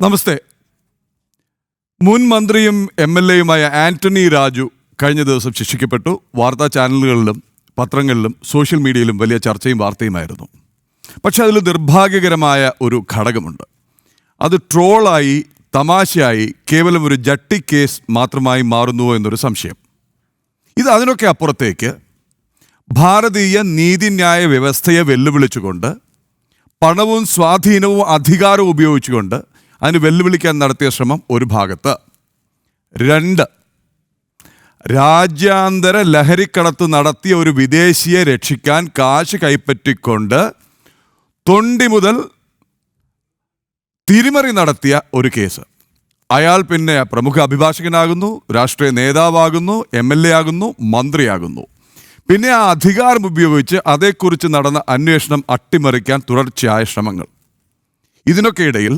നമസ്തേ. മുൻ മന്ത്രിയും MLA-യുമായ ആന്റണി രാജു കഴിഞ്ഞ ദിവസം ശിക്ഷിക്കപ്പെട്ടു. വാർത്താ ചാനലുകളിലും പത്രങ്ങളിലും സോഷ്യൽ മീഡിയയിലും വലിയ ചർച്ചയും വാർത്തയുമായിരുന്നു. പക്ഷെ അതിൽ നിർഭാഗ്യകരമായ ഒരു ഘടകമുണ്ട്. അത് ട്രോളായി, തമാശയായി, കേവലം ഒരു ജട്ടി കേസ് മാത്രമായി മാറുന്നുവോ എന്നൊരു സംശയം. ഇത് അതിനൊക്കെ അപ്പുറത്തേക്ക് ഭാരതീയ നീതിന്യായ വ്യവസ്ഥയെ വെല്ലുവിളിച്ചുകൊണ്ട്, പണവും സ്വാധീനവും അധികാരവും ഉപയോഗിച്ചുകൊണ്ട് അതിന് വെല്ലുവിളിക്കാൻ നടത്തിയ ശ്രമം ഒരു ഭാഗത്ത്. 2, രാജ്യാന്തര ലഹരിക്കടത്ത് നടത്തിയ ഒരു വിദേശിയെ രക്ഷിക്കാൻ കാശ് കൈപ്പറ്റിക്കൊണ്ട് തൊണ്ടി മുതൽ തിരിമറി നടത്തിയ ഒരു കേസ്. അയാൾ പിന്നെ പ്രമുഖ അഭിഭാഷകനാകുന്നു, രാഷ്ട്രീയ നേതാവാകുന്നു, MLA ആകുന്നു, മന്ത്രിയാകുന്നു. പിന്നെ ആ അധികാരം ഉപയോഗിച്ച് അതേക്കുറിച്ച് നടന്ന അന്വേഷണം അട്ടിമറിക്കാൻ തുടർച്ചയായ ശ്രമങ്ങൾ. ഇതിനൊക്കെ ഇടയിൽ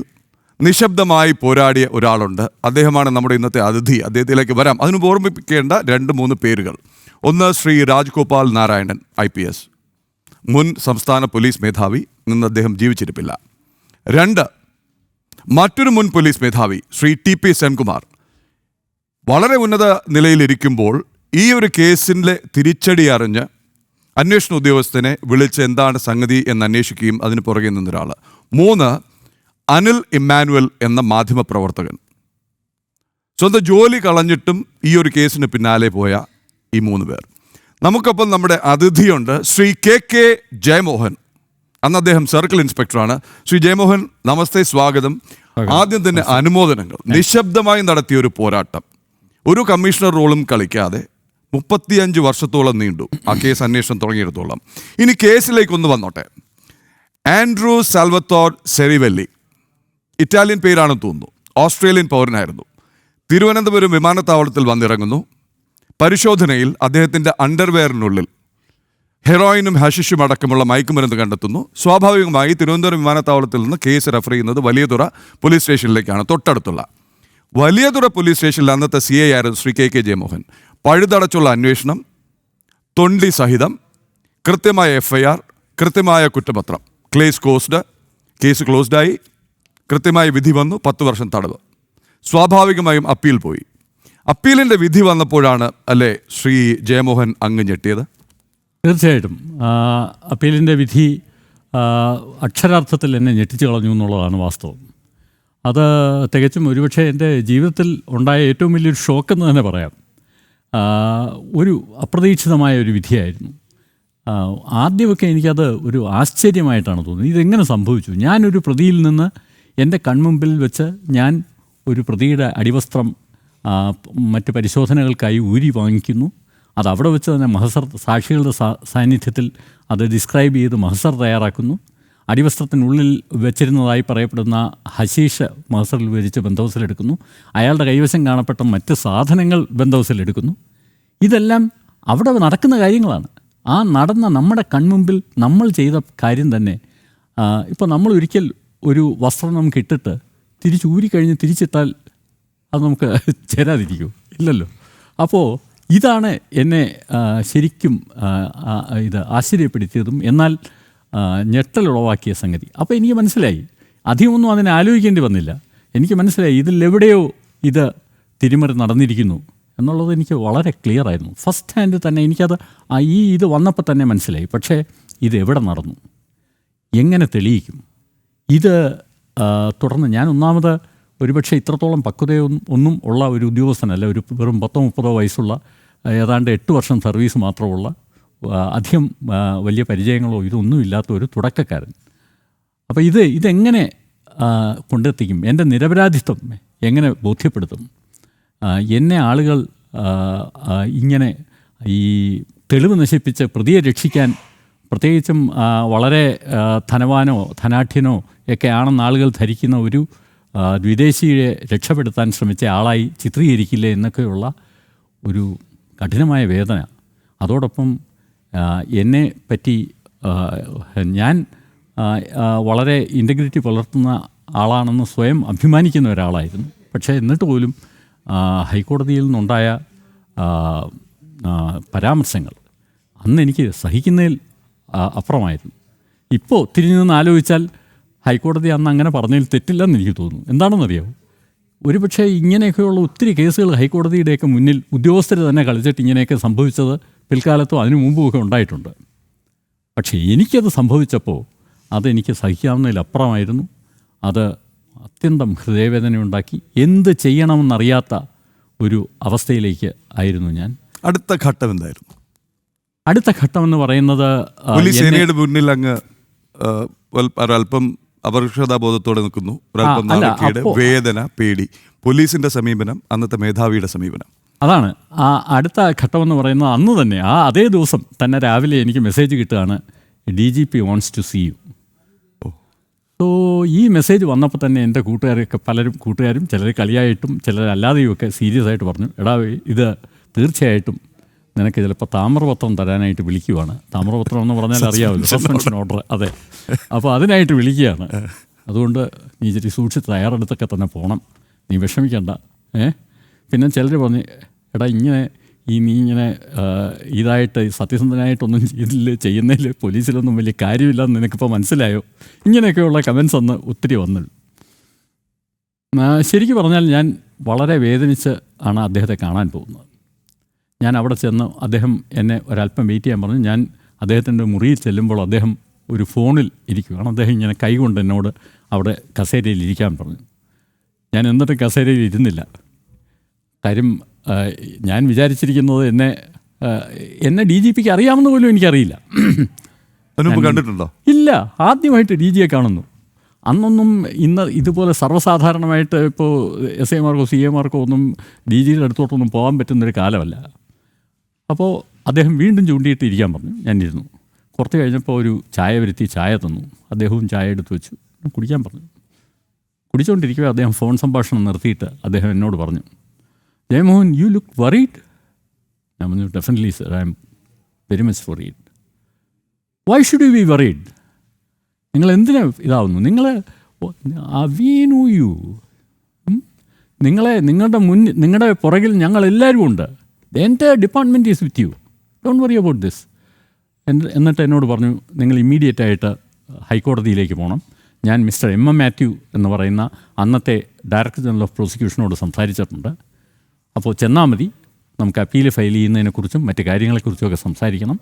നിശബ്ദമായി പോരാടിയ ഒരാളുണ്ട്. അദ്ദേഹമാണ് നമ്മുടെ ഇന്നത്തെ അതിഥി. അദ്ദേഹത്തിലേക്ക് വരാം. അതിന് ഓർമ്മിപ്പിക്കേണ്ട 2-3 പേരുകൾ. ഒന്ന്, ശ്രീ രാജ്ഗോപാൽ നാരായണൻ IPS, മുൻ സംസ്ഥാന പോലീസ് മേധാവി. ഇന്ന് അദ്ദേഹം ജീവിച്ചിരിപ്പില്ല. 2, മറ്റൊരു മുൻ പോലീസ് മേധാവി ശ്രീ TP സെൻകുമാർ. വളരെ ഉന്നത നിലയിലിരിക്കുമ്പോൾ ഈ ഒരു കേസിൻ്റെ തിരിച്ചടി അറിഞ്ഞ് അന്വേഷണ ഉദ്യോഗസ്ഥനെ വിളിച്ച് എന്താണ് സംഗതി എന്ന് അന്വേഷിക്കുകയും അതിന് പുറകെ നിന്നൊരാൾ. 3, അനിൽ ഇമ്മാനുവൽ എന്ന മാധ്യമപ്രവർത്തകൻ. സ്വന്തം ജോലി കളഞ്ഞിട്ടും ഈ ഒരു കേസിന് പിന്നാലെ പോയ ഈ 3 പേർ. നമുക്കൊപ്പം നമ്മുടെ അതിഥിയുണ്ട്, ശ്രീ KK ജയമോഹൻ. അന്ന് അദ്ദേഹം സർക്കിൾ ഇൻസ്പെക്ടറാണ്. ശ്രീ ജയമോഹൻ, നമസ്തേ, സ്വാഗതം. ആദ്യം തന്നെ അനുമോദനങ്ങൾ. നിശബ്ദമായി നടത്തിയ ഒരു പോരാട്ടം, ഒരു കമ്മീഷണർ റോളും കളിക്കാതെ 35 വർഷത്തോളം നീണ്ടു ആ കേസ് അന്വേഷണം തുടങ്ങിയിടത്തോളം. ഇനി കേസിലേക്കൊന്ന് വന്നോട്ടെ. ആൻഡ്രൂ സാൽവത്തോർ സെറിവെല്ലി, ഇറ്റാലിയൻ പേരാണെന്ന് തോന്നുന്നു, ഓസ്ട്രേലിയൻ പൗരനായിരുന്നു. തിരുവനന്തപുരം വിമാനത്താവളത്തിൽ വന്നിറങ്ങുന്നു. പരിശോധനയിൽ അദ്ദേഹത്തിൻ്റെ അണ്ടർവെയറിനുള്ളിൽ ഹെറോയിനും ഹഷിഷും അടക്കമുള്ള മയക്കുമരുന്ന് കണ്ടെത്തുന്നു. സ്വാഭാവികമായി തിരുവനന്തപുരം വിമാനത്താവളത്തിൽ നിന്ന് കേസ് റെഫർ ചെയ്യുന്നത് വലിയതുറ പോലീസ് സ്റ്റേഷനിലേക്കാണ്, തൊട്ടടുത്തുള്ള. വലിയതുറ പോലീസ് സ്റ്റേഷനിൽ അന്നത്തെ CI ആയിരുന്നു ശ്രീ KK ജയമോഹൻ. പഴുതടച്ചുള്ള അന്വേഷണം, തൊണ്ടി സഹിതം, കൃത്യമായ FIR, കൃത്യമായ കുറ്റപത്രം, കേസ് ക്ലോസ്ഡായി, കൃത്യമായ വിധി വന്നു, 10 വർഷം തടവ്. സ്വാഭാവികമായും അപ്പീൽ പോയി. അപ്പീലിൻ്റെ വിധി വന്നപ്പോഴാണ് അല്ലേ ശ്രീ ജയമോഹൻ അങ്ങ് ഞെട്ടിയത്? തീർച്ചയായിട്ടും അപ്പീലിൻ്റെ വിധി അക്ഷരാർത്ഥത്തിൽ എന്നെ ഞെട്ടിച്ചു കളഞ്ഞു എന്നുള്ളതാണ് വാസ്തവം. അത് തികച്ചും ഒരുപക്ഷെ എൻ്റെ ജീവിതത്തിൽ ഉണ്ടായ ഏറ്റവും വലിയൊരു ഷോക്കെന്ന് തന്നെ പറയാം. ഒരു അപ്രതീക്ഷിതമായ ഒരു വിധിയായിരുന്നു. ആദ്യമൊക്കെ എനിക്കത് ഒരു ആശ്ചര്യമായിട്ടാണ് തോന്നുന്നത്. ഇതെങ്ങനെ സംഭവിച്ചു? ഞാനൊരു പ്രതിയിൽ നിന്ന് എൻ്റെ കൺമുമ്പിൽ വെച്ച് ഞാൻ ഒരു പ്രതിയുടെ അടിവസ്ത്രം മറ്റ് പരിശോധനകൾക്കായി ഊരി വാങ്ങിക്കുന്നു. അത് അവിടെ വെച്ച് തന്നെ മഹസർ, സാക്ഷികളുടെ സാന്നിധ്യത്തിൽ അത് ഡിസ്ക്രൈബ് ചെയ്ത് മഹസർ തയ്യാറാക്കുന്നു. അടിവസ്ത്രത്തിനുള്ളിൽ വെച്ചിരുന്നതായി പറയപ്പെടുന്ന ഹശീഷ് മഹസറിൽ വിവരിച്ച് ബന്ദോബസ്തിലെടുക്കുന്നു. അയാളുടെ കൈവശം കാണപ്പെട്ട മറ്റ് സാധനങ്ങൾ ബന്ദോബസ്തിലെടുക്കുന്നു. ഇതെല്ലാം അവിടെ നടക്കുന്ന കാര്യങ്ങളാണ്. ആ നടന്ന നമ്മുടെ കൺമുമ്പിൽ നമ്മൾ ചെയ്ത കാര്യം തന്നെ. ഇപ്പോൾ നമ്മൾ ഒരിക്കൽ ഒരു വസ്ത്രം നമുക്ക് ഇട്ടിട്ട് ഊരിക്കഴിഞ്ഞ് തിരിച്ചിട്ടാൽ അത് നമുക്ക് ചേരാതിരിക്കുമോ? ഇല്ലല്ലോ. അപ്പോൾ ഇതാണ് എന്നെ ശരിക്കും ഇത് ആശ്ചര്യപ്പെടുത്തിയതും എന്നാൽ ഞെട്ടലുളവാക്കിയ സംഗതി. അപ്പോൾ എനിക്ക് മനസ്സിലായി, അധികമൊന്നും അതിനെ ആലോചിക്കേണ്ടി വന്നില്ല. എനിക്ക് മനസ്സിലായി ഇതിലെവിടെയോ ഇത് തിരിമറി നടന്നിരിക്കുന്നു എന്നുള്ളത് എനിക്ക് വളരെ ക്ലിയർ ആയിരുന്നു. ഫസ്റ്റ് ഹാൻഡ് തന്നെ എനിക്കത് ഇത് വന്നപ്പോൾ തന്നെ മനസ്സിലായി. പക്ഷേ ഇതെവിടെ നടന്നു, എങ്ങനെ തെളിയിക്കും? ഇത് തുടർന്ന് ഞാൻ ഒന്നാമത് ഒരുപക്ഷെ ഇത്രത്തോളം പക്വതയൊന്നും ഉള്ള ഒരു ഉദ്യോഗസ്ഥനല്ല. ഒരു വെറും 10-30 വയസ്സുള്ള, ഏതാണ്ട് 8 വർഷം സർവീസ് മാത്രമുള്ള, അധികം വലിയ പരിചയങ്ങളോ ഇതൊന്നും ഇല്ലാത്ത ഒരു തുടക്കക്കാരൻ. അപ്പോൾ ഇതെങ്ങനെ കൊണ്ടെത്തിക്കും? എൻ്റെ നിരപരാധിത്വം എങ്ങനെ ബോധ്യപ്പെടുത്തും? എന്നെ ആളുകൾ ഇങ്ങനെ ഈ തെളിവ് നശിപ്പിച്ച് പ്രതിയെ രക്ഷിക്കാൻ, പ്രത്യേകിച്ചും വളരെ ധനവാനോ ധനാഢ്യനോ ഒക്കെ ആണെന്ന് ആളുകൾ ധരിക്കുന്ന ഒരു വിദേശിയെ രക്ഷപ്പെടുത്താൻ ശ്രമിച്ച ആളായി ചിത്രീകരിക്കില്ലേ എന്നൊക്കെയുള്ള ഒരു കഠിനമായ വേദന. അതോടൊപ്പം എന്നെ പറ്റി ഞാൻ വളരെ ഇൻറ്റഗ്രിറ്റി പുലർത്തുന്ന ആളാണെന്ന് സ്വയം അഭിമാനിക്കുന്ന ഒരാളായിരുന്നു. പക്ഷേ എന്നിട്ട് പോലും ഹൈക്കോടതിയിൽ നിന്നുണ്ടായ പരാമർശങ്ങൾ അന്ന് എനിക്ക് സഹിക്കുന്നതിൽ അപ്പുറമായിരുന്നു. ഇപ്പോൾ തിരിഞ്ഞു നിന്ന് ആലോചിച്ചാൽ ഹൈക്കോടതി അന്ന് അങ്ങനെ പറഞ്ഞതിൽ തെറ്റില്ലെന്ന് എനിക്ക് തോന്നുന്നു. എന്താണെന്നറിയാമോ, ഒരുപക്ഷെ ഇങ്ങനെയൊക്കെയുള്ള ഒത്തിരി കേസുകൾ ഹൈക്കോടതിയുടെയൊക്കെ മുന്നിൽ ഉദ്യോഗസ്ഥർ തന്നെ കളിച്ചിട്ട് ഇങ്ങനെയൊക്കെ സംഭവിച്ചത് പിൽക്കാലത്തും അതിനു മുമ്പുമൊക്കെ ഉണ്ടായിട്ടുണ്ട്. പക്ഷേ എനിക്കത് സംഭവിച്ചപ്പോൾ അതെനിക്ക് സഹിക്കാവുന്നതിലപ്പുറമായിരുന്നു. അത് അത്യന്തം ഹൃദയവേദനയുണ്ടാക്കി. എന്ത് ചെയ്യണമെന്നറിയാത്ത ഒരു അവസ്ഥയിലേക്ക് ആയിരുന്നു ഞാൻ. അടുത്ത ഘട്ടം എന്തായിരുന്നു? അടുത്ത ഘട്ടം എന്ന് പറയുന്നത് പോലീസ് സേനയുടെ മുന്നിൽ അങ്ങ് ഒരല്പം അപകർഷതാബോധത്തോടെ നിൽക്കുന്നു, ഒരല്പം നാണക്കേട്, വേദന, പേടി. പോലീസിന്റെ സമീപനം, അന്നത്തെ മേധാവിയുടെ സമീപനം. അതാണ് ആ അടുത്ത ഘട്ടമെന്ന് പറയുന്നത്. അന്ന് തന്നെ അതേ ദിവസം തന്നെ രാവിലെ എനിക്ക് മെസ്സേജ് കിട്ടുകയാണ്, DGP wants to see you. So ഈ മെസ്സേജ് വന്നപ്പോൾ തന്നെ എൻ്റെ കൂട്ടുകാരും ചിലർ കളിയായിട്ടും ചിലർ അല്ലാതെയും ഒക്കെ സീരിയസ് ആയിട്ട് പറഞ്ഞു, എടാ ഇത് തീർച്ചയായിട്ടും നിനക്ക് ചിലപ്പോൾ താമ്രപത്രം തരാനായിട്ട് വിളിക്കുവാണ്. താമ്രപത്രം എന്ന് പറഞ്ഞാൽ അറിയാമല്ലോ, സസ്പെൻഷൻ ഓർഡർ. അതെ, അപ്പോൾ അതിനായിട്ട് വിളിക്കുകയാണ്. അതുകൊണ്ട് നീ ഇച്ചിരി സൂക്ഷിച്ച് തയ്യാറെടുത്തൊക്കെ തന്നെ പോകണം, നീ വിഷമിക്കണ്ട. പിന്നെ ചിലർ പറഞ്ഞ്, എടാ നീ ഇങ്ങനെ ഇതായിട്ട് സത്യസന്ധനായിട്ടൊന്നും ചെയ്യുന്നതിൽ പോലീസിലൊന്നും വലിയ കാര്യമില്ലെന്ന് നിനക്കിപ്പോൾ മനസ്സിലായോ? ഇങ്ങനെയൊക്കെയുള്ള കമൻസ് അന്ന് ഒത്തിരി വന്നു. ശരിക്കും പറഞ്ഞാൽ ഞാൻ വളരെ വേദനിച്ച് ആണ് അദ്ദേഹത്തെ കാണാൻ പോകുന്നത്. ഞാൻ അവിടെ ചെന്ന് അദ്ദേഹം എന്നെ ഒരല്പം വെയിറ്റ് ചെയ്യാൻ പറഞ്ഞു. ഞാൻ അദ്ദേഹത്തിൻ്റെ മുറിയിൽ ചെല്ലുമ്പോൾ അദ്ദേഹം ഒരു ഫോണിൽ ഇരിക്കുകയാണ്. അദ്ദേഹം ഇങ്ങനെ കൈകൊണ്ട് എന്നോട് അവിടെ കസേരയിൽ ഇരിക്കാൻ പറഞ്ഞു. ഞാൻ എന്നിട്ട് കസേരയിൽ ഇരുന്നില്ല. കാര്യം ഞാൻ വിചാരിച്ചിരിക്കുന്നത് എന്നെ DGPക്ക് അറിയാമെന്ന് പോലും എനിക്കറിയില്ല. കണ്ടിട്ടുണ്ടോ? ഇല്ല, ആദ്യമായിട്ട് DGയെ കാണുന്നു. അന്നൊന്നും ഇതുപോലെ സർവ്വസാധാരണമായിട്ട് ഇപ്പോൾ SI മാർക്കോ CA മാർക്കോ ഒന്നും DGയുടെ അടുത്തോട്ടൊന്നും പോകാൻ പറ്റുന്നൊരു കാലമല്ല. അപ്പോൾ അദ്ദേഹം വീണ്ടും ചൂണ്ടിയിട്ട് ഇരിക്കാൻ പറഞ്ഞു. ഞാനിരുന്നു. കുറച്ച് കഴിഞ്ഞപ്പോൾ ഒരു ചായ വരുത്തി ചായ തന്നു. അദ്ദേഹവും ചായ എടുത്ത് വെച്ചു, കുടിക്കാൻ പറഞ്ഞു. കുടിച്ചുകൊണ്ടിരിക്കുമ്പോൾ അദ്ദേഹം ഫോൺ സംഭാഷണം നിർത്തിയിട്ട് അദ്ദേഹം എന്നോട് പറഞ്ഞു, ജയമോഹൻ, യു ലുക്ക് വറീഡ്. ഞാൻ പറഞ്ഞു, definitely sir, I am very much worried. Why should you B worried? നിങ്ങൾ എന്തിനാ ഇതാവുന്നു? We know U. നിങ്ങളുടെ പുറകിൽ ഞങ്ങളെല്ലാവരും ഉണ്ട്. The entire department is with you. Don't worry about this. എന്നിട്ട് എന്നോട് പറഞ്ഞു, നിങ്ങൾ ഇമ്മീഡിയറ്റ് ആയിട്ട് ഹൈക്കോടതിയിലേക്ക് പോകണം. ഞാൻ മിസ്റ്റർ MM മാത്യു എന്ന് പറയുന്ന അന്നത്തെ ഡയറക്ടർ ജനറൽ ഓഫ് പ്രോസിക്യൂഷനോട് സംസാരിച്ചിട്ടുണ്ട്. അപ്പോൾ ചെന്നാൽ മതി, നമുക്ക് അപ്പീൽ ഫയൽ ചെയ്യുന്നതിനെക്കുറിച്ചും മറ്റ് കാര്യങ്ങളെക്കുറിച്ചുമൊക്കെ സംസാരിക്കണം.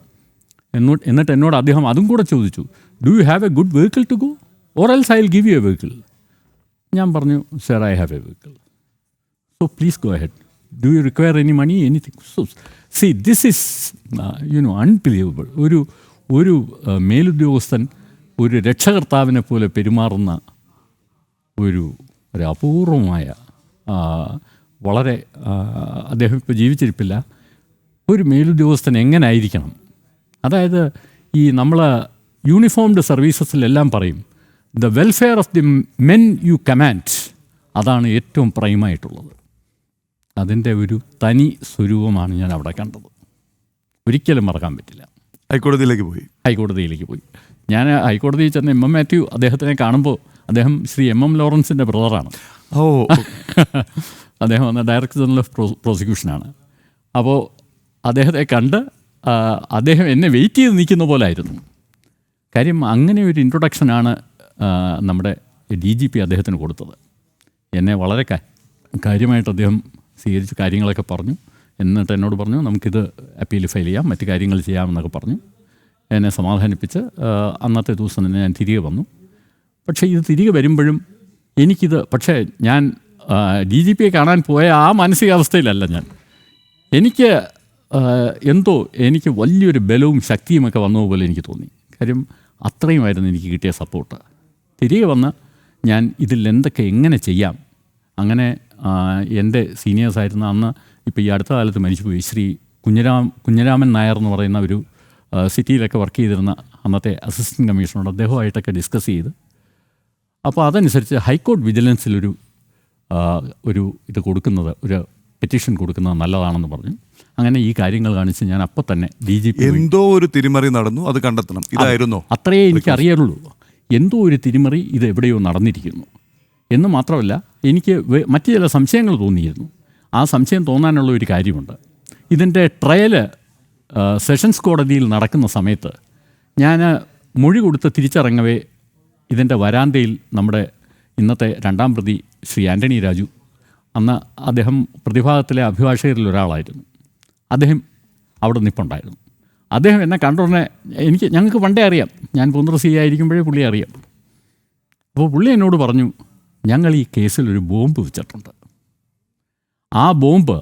എന്നിട്ട് എന്നോട് അദ്ദേഹം അതും കൂടെ ചോദിച്ചു, do you have a good vehicle to go or else I will give you a vehicle. ഞാൻ പറഞ്ഞു, sir, I have a vehicle, so please go ahead. Do you require any money, anything? So see, this is unbelievable. ഒരു മേലുദ്യോഗസ്ഥൻ ഒരു രക്ഷകർത്താവിനെ പോലെ പെരുമാറുന്ന ഒരു അപൂർവമായ, വളരെ അദ്ദേഹം ഇപ്പോൾ ജീവിച്ചിരിപ്പില്ല, ഒരു മേലുദ്യോഗസ്ഥൻ എങ്ങനെ ആയിരിക്കണം. അതായത് നമ്മൾ യൂണിഫോംഡ് സർവീസസിലെല്ലാം പറയും, the welfare of the men you command. അതാണ് ഏറ്റവും പ്രൈമായിട്ടുള്ളത്. അതിൻ്റെ ഒരു തനി സ്വരൂപമാണ് ഞാൻ അവിടെ കണ്ടത്. ഒരിക്കലും മറക്കാൻ പറ്റില്ല. ഹൈക്കോടതിയിലേക്ക് പോയി. ഞാൻ ഹൈക്കോടതിയിൽ ചെന്ന് MM മാത്യു അദ്ദേഹത്തിനെ കാണുമ്പോൾ, അദ്ദേഹം ശ്രീ MM ലോറൻസിൻ്റെ ബ്രദറാണ്. അദ്ദേഹം വന്ന ഡയറക്ടർ ജനറൽ ഓഫ് പ്രോസിക്യൂഷനാണ്. അപ്പോൾ അദ്ദേഹത്തെ കണ്ട് അദ്ദേഹം എന്നെ വെയിറ്റ് ചെയ്ത് നിൽക്കുന്ന പോലെ ആയിരുന്നു. കാര്യം അങ്ങനെ ഒരു ഇൻട്രൊഡക്ഷനാണ് നമ്മുടെ DGP അദ്ദേഹത്തിന് കൊടുത്തത്. എന്നെ വളരെ കാര്യമായിട്ട് അദ്ദേഹം സ്വീകരിച്ച് കാര്യങ്ങളൊക്കെ പറഞ്ഞു. എന്നിട്ട് എന്നോട് പറഞ്ഞു, നമുക്കിത് അപ്പീൽ ഫയൽ ചെയ്യാം, മറ്റു കാര്യങ്ങൾ ചെയ്യാമെന്നൊക്കെ പറഞ്ഞു. എന്നെ സമാധാനിപ്പിച്ച് അന്നത്തെ ദിവസം തന്നെ ഞാൻ തിരികെ വന്നു. പക്ഷേ ഇത് തിരികെ വരുമ്പോഴും പക്ഷേ ഞാൻ DGPയെ കാണാൻ പോയ ആ മാനസികാവസ്ഥയിലല്ല ഞാൻ. എനിക്ക് വലിയൊരു ബലവും ശക്തിയുമൊക്കെ വന്നതുപോലെ എനിക്ക് തോന്നി. കാര്യം അത്രയുമായിരുന്നു എനിക്ക് കിട്ടിയ സപ്പോർട്ട്. തിരികെ വന്ന് ഞാൻ എങ്ങനെ ചെയ്യാം. അങ്ങനെ എൻ്റെ സീനിയേഴ്സായിരുന്ന അന്ന്, ഇപ്പോൾ ഈ അടുത്ത കാലത്ത് മരിച്ചുപോയി, ശ്രീ കുഞ്ഞരാമൻ നായർ എന്ന് പറയുന്ന ഒരു സിറ്റിയിലൊക്കെ വർക്ക് ചെയ്തിരുന്ന അന്നത്തെ അസിസ്റ്റൻറ്റ് കമ്മീഷണറോട് അദ്ദേഹമായിട്ടൊക്കെ ഡിസ്കസ് ചെയ്ത്, അപ്പോൾ അതനുസരിച്ച് ഹൈക്കോർട്ട് വിജിലൻസിലൊരു ഇത് കൊടുക്കുന്നത്, ഒരു പെറ്റീഷൻ കൊടുക്കുന്നത് നല്ലതാണെന്ന് പറഞ്ഞു. അങ്ങനെ ഈ കാര്യങ്ങൾ കാണിച്ച് ഞാൻ അപ്പം തന്നെ DGP എന്തോ ഒരു തിരിമറി നടന്നു, അത് കണ്ടെത്തണം, ഇതായിരുന്നു. അത്രയേ എനിക്ക് അറിയാറുള്ളൂ. എന്തോ ഒരു തിരിമറി ഇത് എവിടെയോ നടന്നിരിക്കുന്നു എന്ന് മാത്രമല്ല, എനിക്ക് മറ്റു ചില സംശയങ്ങൾ തോന്നിയിരുന്നു. ആ സംശയം തോന്നാനുള്ള ഒരു കാര്യമുണ്ട്. ഇതിൻ്റെ ട്രയൽ സെഷൻസ് കോടതിയിൽ നടക്കുന്ന സമയത്ത് ഞാൻ മൊഴി കൊടുത്ത് തിരിച്ചിറങ്ങവേ ഇതിൻ്റെ വരാന്തയിൽ നമ്മുടെ ഇന്നത്തെ രണ്ടാം പ്രതി ശ്രീ ആൻ്റണി രാജു, അന്ന് അദ്ദേഹം പ്രതിഭാഗത്തിലെ അഭിഭാഷകരിൽ ഒരാളായിരുന്നു, അദ്ദേഹം അവിടെ നിൽപ്പുണ്ടായിരുന്നു. അദ്ദേഹം എന്നെ കണ്ടുടനെ ഞങ്ങൾക്ക് പണ്ടേ അറിയാം, ഞാൻ പൂന്തറ സി ആയിരിക്കുമ്പോഴേ പുള്ളി അറിയാം. അപ്പോൾ പുള്ളി എന്നോട് പറഞ്ഞു, ഞങ്ങൾ ഈ കേസിൽ ഒരു ബോംബ് വെച്ചിട്ടുണ്ട്, ആ ബോംബ്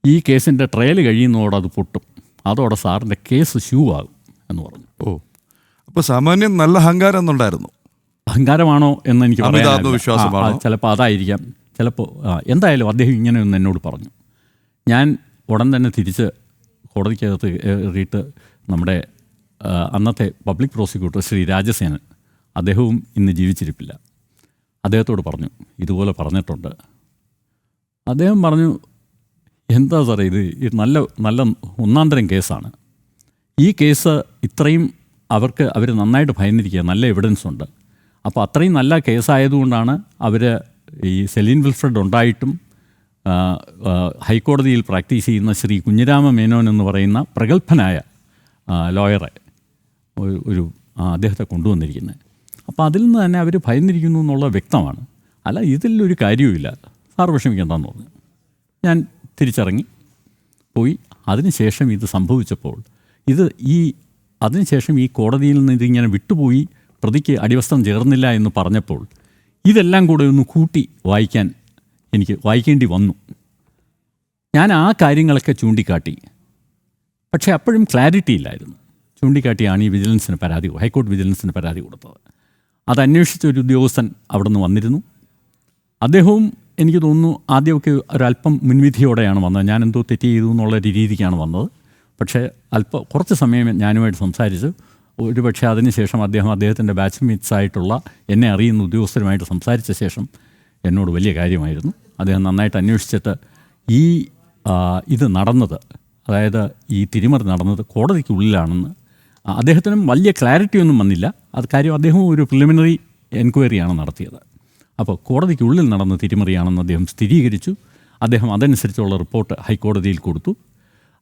ഈ കേസിൻ്റെ ട്രയൽ കഴിയുന്നതോടെ അത് പൊട്ടും, അതോടെ സാറിൻ്റെ കേസ് ഷൂ ആകും എന്ന് പറഞ്ഞു. ഓ, അപ്പോൾ സാമാന്യം നല്ല അഹങ്കാരം എന്നുണ്ടായിരുന്നു. അഹങ്കാരമാണോ എന്ന് എനിക്ക് ആത്മവിശ്വാസമാണോ? ചിലപ്പോൾ അതായിരിക്കാം, ചിലപ്പോൾ എന്തായാലും അദ്ദേഹം ഇങ്ങനെ ഒന്ന് എന്നോട് പറഞ്ഞു. ഞാൻ ഉടൻ തന്നെ തിരിച്ച് കോടതിക്കകത്ത് കയറിയിട്ട് നമ്മുടെ അന്നത്തെ പബ്ലിക് പ്രോസിക്യൂട്ടർ ശ്രീ രാജസേനൻ, അദ്ദേഹവും ഇന്ന് ജീവിച്ചിരിപ്പില്ല, അദ്ദേഹത്തോട് പറഞ്ഞു ഇതുപോലെ പറഞ്ഞിട്ടുണ്ട്. അദ്ദേഹം പറഞ്ഞു, എന്താ സാറേ ഇത് നല്ല ഒന്നാം തരം കേസാണ്, ഈ കേസ് ഇത്രയും അവർ നന്നായിട്ട് ഭയന്നിരിക്കുക, നല്ല എവിഡൻസ് ഉണ്ട്, അപ്പോൾ അത്രയും നല്ല കേസായതുകൊണ്ടാണ് അവർ ഈ സെലീൻ വിൽഫ്രഡ് ഉണ്ടായിട്ടും ഹൈക്കോടതിയിൽ പ്രാക്ടീസ് ചെയ്യുന്ന ശ്രീ കുഞ്ഞിരാമ മേനോൻ എന്ന് പറയുന്ന പ്രഗത്ഭനായ ലോയറെ ഒരു അദ്ദേഹത്തെ കൊണ്ടുവന്നിരിക്കുന്നത്. അപ്പോൾ അതിൽ നിന്ന് തന്നെ അവർ ഭയന്നിരിക്കുന്നു എന്നുള്ളത് വ്യക്തമാണ്. അല്ല, ഇതിലൊരു കാര്യവുമില്ല, സാർ വിഷമിക്കേണ്ടെന്ന് പറഞ്ഞു. ഞാൻ തിരിച്ചിറങ്ങി പോയി. അതിനുശേഷം ഇത് സംഭവിച്ചപ്പോൾ അതിനുശേഷം ഈ കോടതിയിൽ നിന്ന് ഇതിങ്ങനെ വിട്ടുപോയി, പ്രതിക്ക് അടിവസ്ത്രം ചേർന്നില്ല എന്ന് പറഞ്ഞപ്പോൾ ഇതെല്ലാം കൂടെ ഒന്ന് കൂട്ടി എനിക്ക് വായിക്കേണ്ടി വന്നു. ഞാൻ ആ കാര്യങ്ങളൊക്കെ ചൂണ്ടിക്കാട്ടി, പക്ഷേ അപ്പോഴും ക്ലാരിറ്റി ഇല്ലായിരുന്നു. ചൂണ്ടിക്കാട്ടിയാണ് ഈ ഹൈക്കോടതി വിജിലൻസിന് പരാതി കൊടുത്തത്. അത് അന്വേഷിച്ച ഒരു ഉദ്യോഗസ്ഥൻ അവിടെ നിന്ന് വന്നിരുന്നു. അദ്ദേഹവും എനിക്ക് തോന്നുന്നു ആദ്യമൊക്കെ ഒരല്പം മുൻവിധിയോടെയാണ് വന്നത്, ഞാൻ എന്തോ തെറ്റ് ചെയ്തു എന്നുള്ള രീതിക്കാണ് വന്നത്. പക്ഷേ കുറച്ച് സമയം ഞാനുമായിട്ട് സംസാരിച്ചു. ഒരുപക്ഷെ അതിനുശേഷം അദ്ദേഹത്തിൻ്റെ ബാച്ച്മേറ്റ്സ് ആയിട്ടുള്ള എന്നെ അറിയുന്ന ഉദ്യോഗസ്ഥരുമായിട്ട് സംസാരിച്ച ശേഷം എന്നോട് വലിയ കാര്യമായിരുന്നു. അദ്ദേഹം നന്നായിട്ട് അന്വേഷിച്ചിട്ട് ഇത് നടന്നത്, അതായത് ഈ തിരിമറി നടന്നത് കോടതിക്കുള്ളിലാണെന്ന്, അദ്ദേഹത്തിനും വലിയ ക്ലാരിറ്റി ഒന്നും വന്നില്ല. കാര്യം അദ്ദേഹം ഒരു പ്രിലിമിനറി എൻക്വയറിയാണ് നടത്തിയത്. അപ്പോൾ കോടതിക്കുള്ളിൽ നടന്ന തിരിമറിയാണെന്ന് അദ്ദേഹം സ്ഥിരീകരിച്ചു. അദ്ദേഹം അതനുസരിച്ചുള്ള റിപ്പോർട്ട് ഹൈക്കോടതിയിൽ കൊടുത്തു.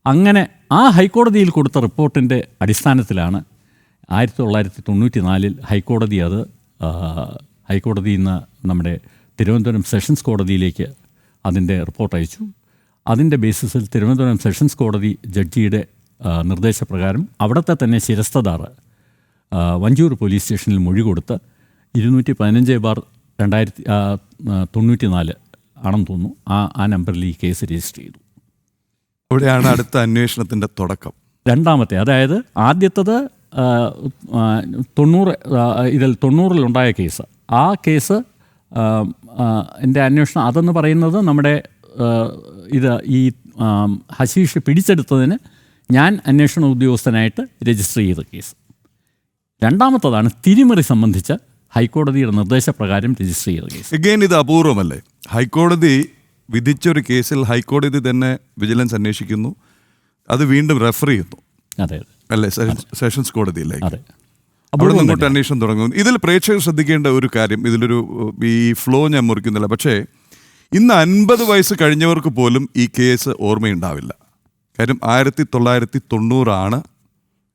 അങ്ങനെ ആ ഹൈക്കോടതിയിൽ കൊടുത്ത റിപ്പോർട്ടിൻ്റെ അടിസ്ഥാനത്തിലാണ് 1994 ഹൈക്കോടതിയിൽ നിന്ന് നമ്മുടെ തിരുവനന്തപുരം സെഷൻസ് കോടതിയിലേക്ക് അതിൻ്റെ റിപ്പോർട്ട് അയച്ചു. അതിൻ്റെ ബേസിസിൽ തിരുവനന്തപുരം സെഷൻസ് കോടതി ജഡ്ജിയുടെ നിർദ്ദേശപ്രകാരം അവിടുത്തെ തന്നെ ശിരസ്തദാർ വഞ്ചൂർ പോലീസ് സ്റ്റേഷനിൽ മൊഴി കൊടുത്ത് 215/2094 ആണെന്ന് തോന്നുന്നു ആ നമ്പറിൽ ഈ കേസ് രജിസ്റ്റർ ചെയ്തു. ഇവിടെയാണ് അടുത്ത അന്വേഷണത്തിൻ്റെ തുടക്കം. രണ്ടാമത്തെ, അതായത് ആദ്യത്തത് 90-ലുണ്ടായ കേസ്. ആ കേസ് എൻ്റെ അന്വേഷണം അതെന്ന് പറയുന്നത് നമ്മുടെ ഈ ഹശീഷ് പിടിച്ചെടുത്തതിന് ഞാൻ അന്വേഷണ ഉദ്യോഗസ്ഥനായിട്ട് രജിസ്റ്റർ ചെയ്ത കേസ്. രണ്ടാമത്തതാണ് തിരിമറി സംബന്ധിച്ച് ഹൈക്കോടതിയുടെ നിർദ്ദേശപ്രകാരം രജിസ്റ്റർ ചെയ്ത കേസ്. എഗെയിൻ ഇത് അപൂർവമല്ലേ? ഹൈക്കോടതി വിധിച്ചൊരു കേസിൽ ഹൈക്കോടതി തന്നെ വിജിലൻസ് അന്വേഷിക്കുന്നു, അത് വീണ്ടും റെഫർ ചെയ്യുന്നു. അതെ അല്ലേ? സെഷൻസ് കോടതിയിലേക്ക്. അതെ, അവിടെ നിന്നിട്ട് അന്വേഷണം തുടങ്ങുന്നു. ഇതിൽ പ്രേക്ഷകർ ശ്രദ്ധിക്കേണ്ട ഒരു കാര്യം, ഇതിലൊരു ഈ ഫ്ലോ ഞാൻ മുറിക്കുന്നില്ല, പക്ഷേ ഇന്ന് 50 വയസ്സ് കഴിഞ്ഞവർക്ക് പോലും ഈ കേസ് ഓർമ്മയുണ്ടാവില്ല. കാര്യം 1990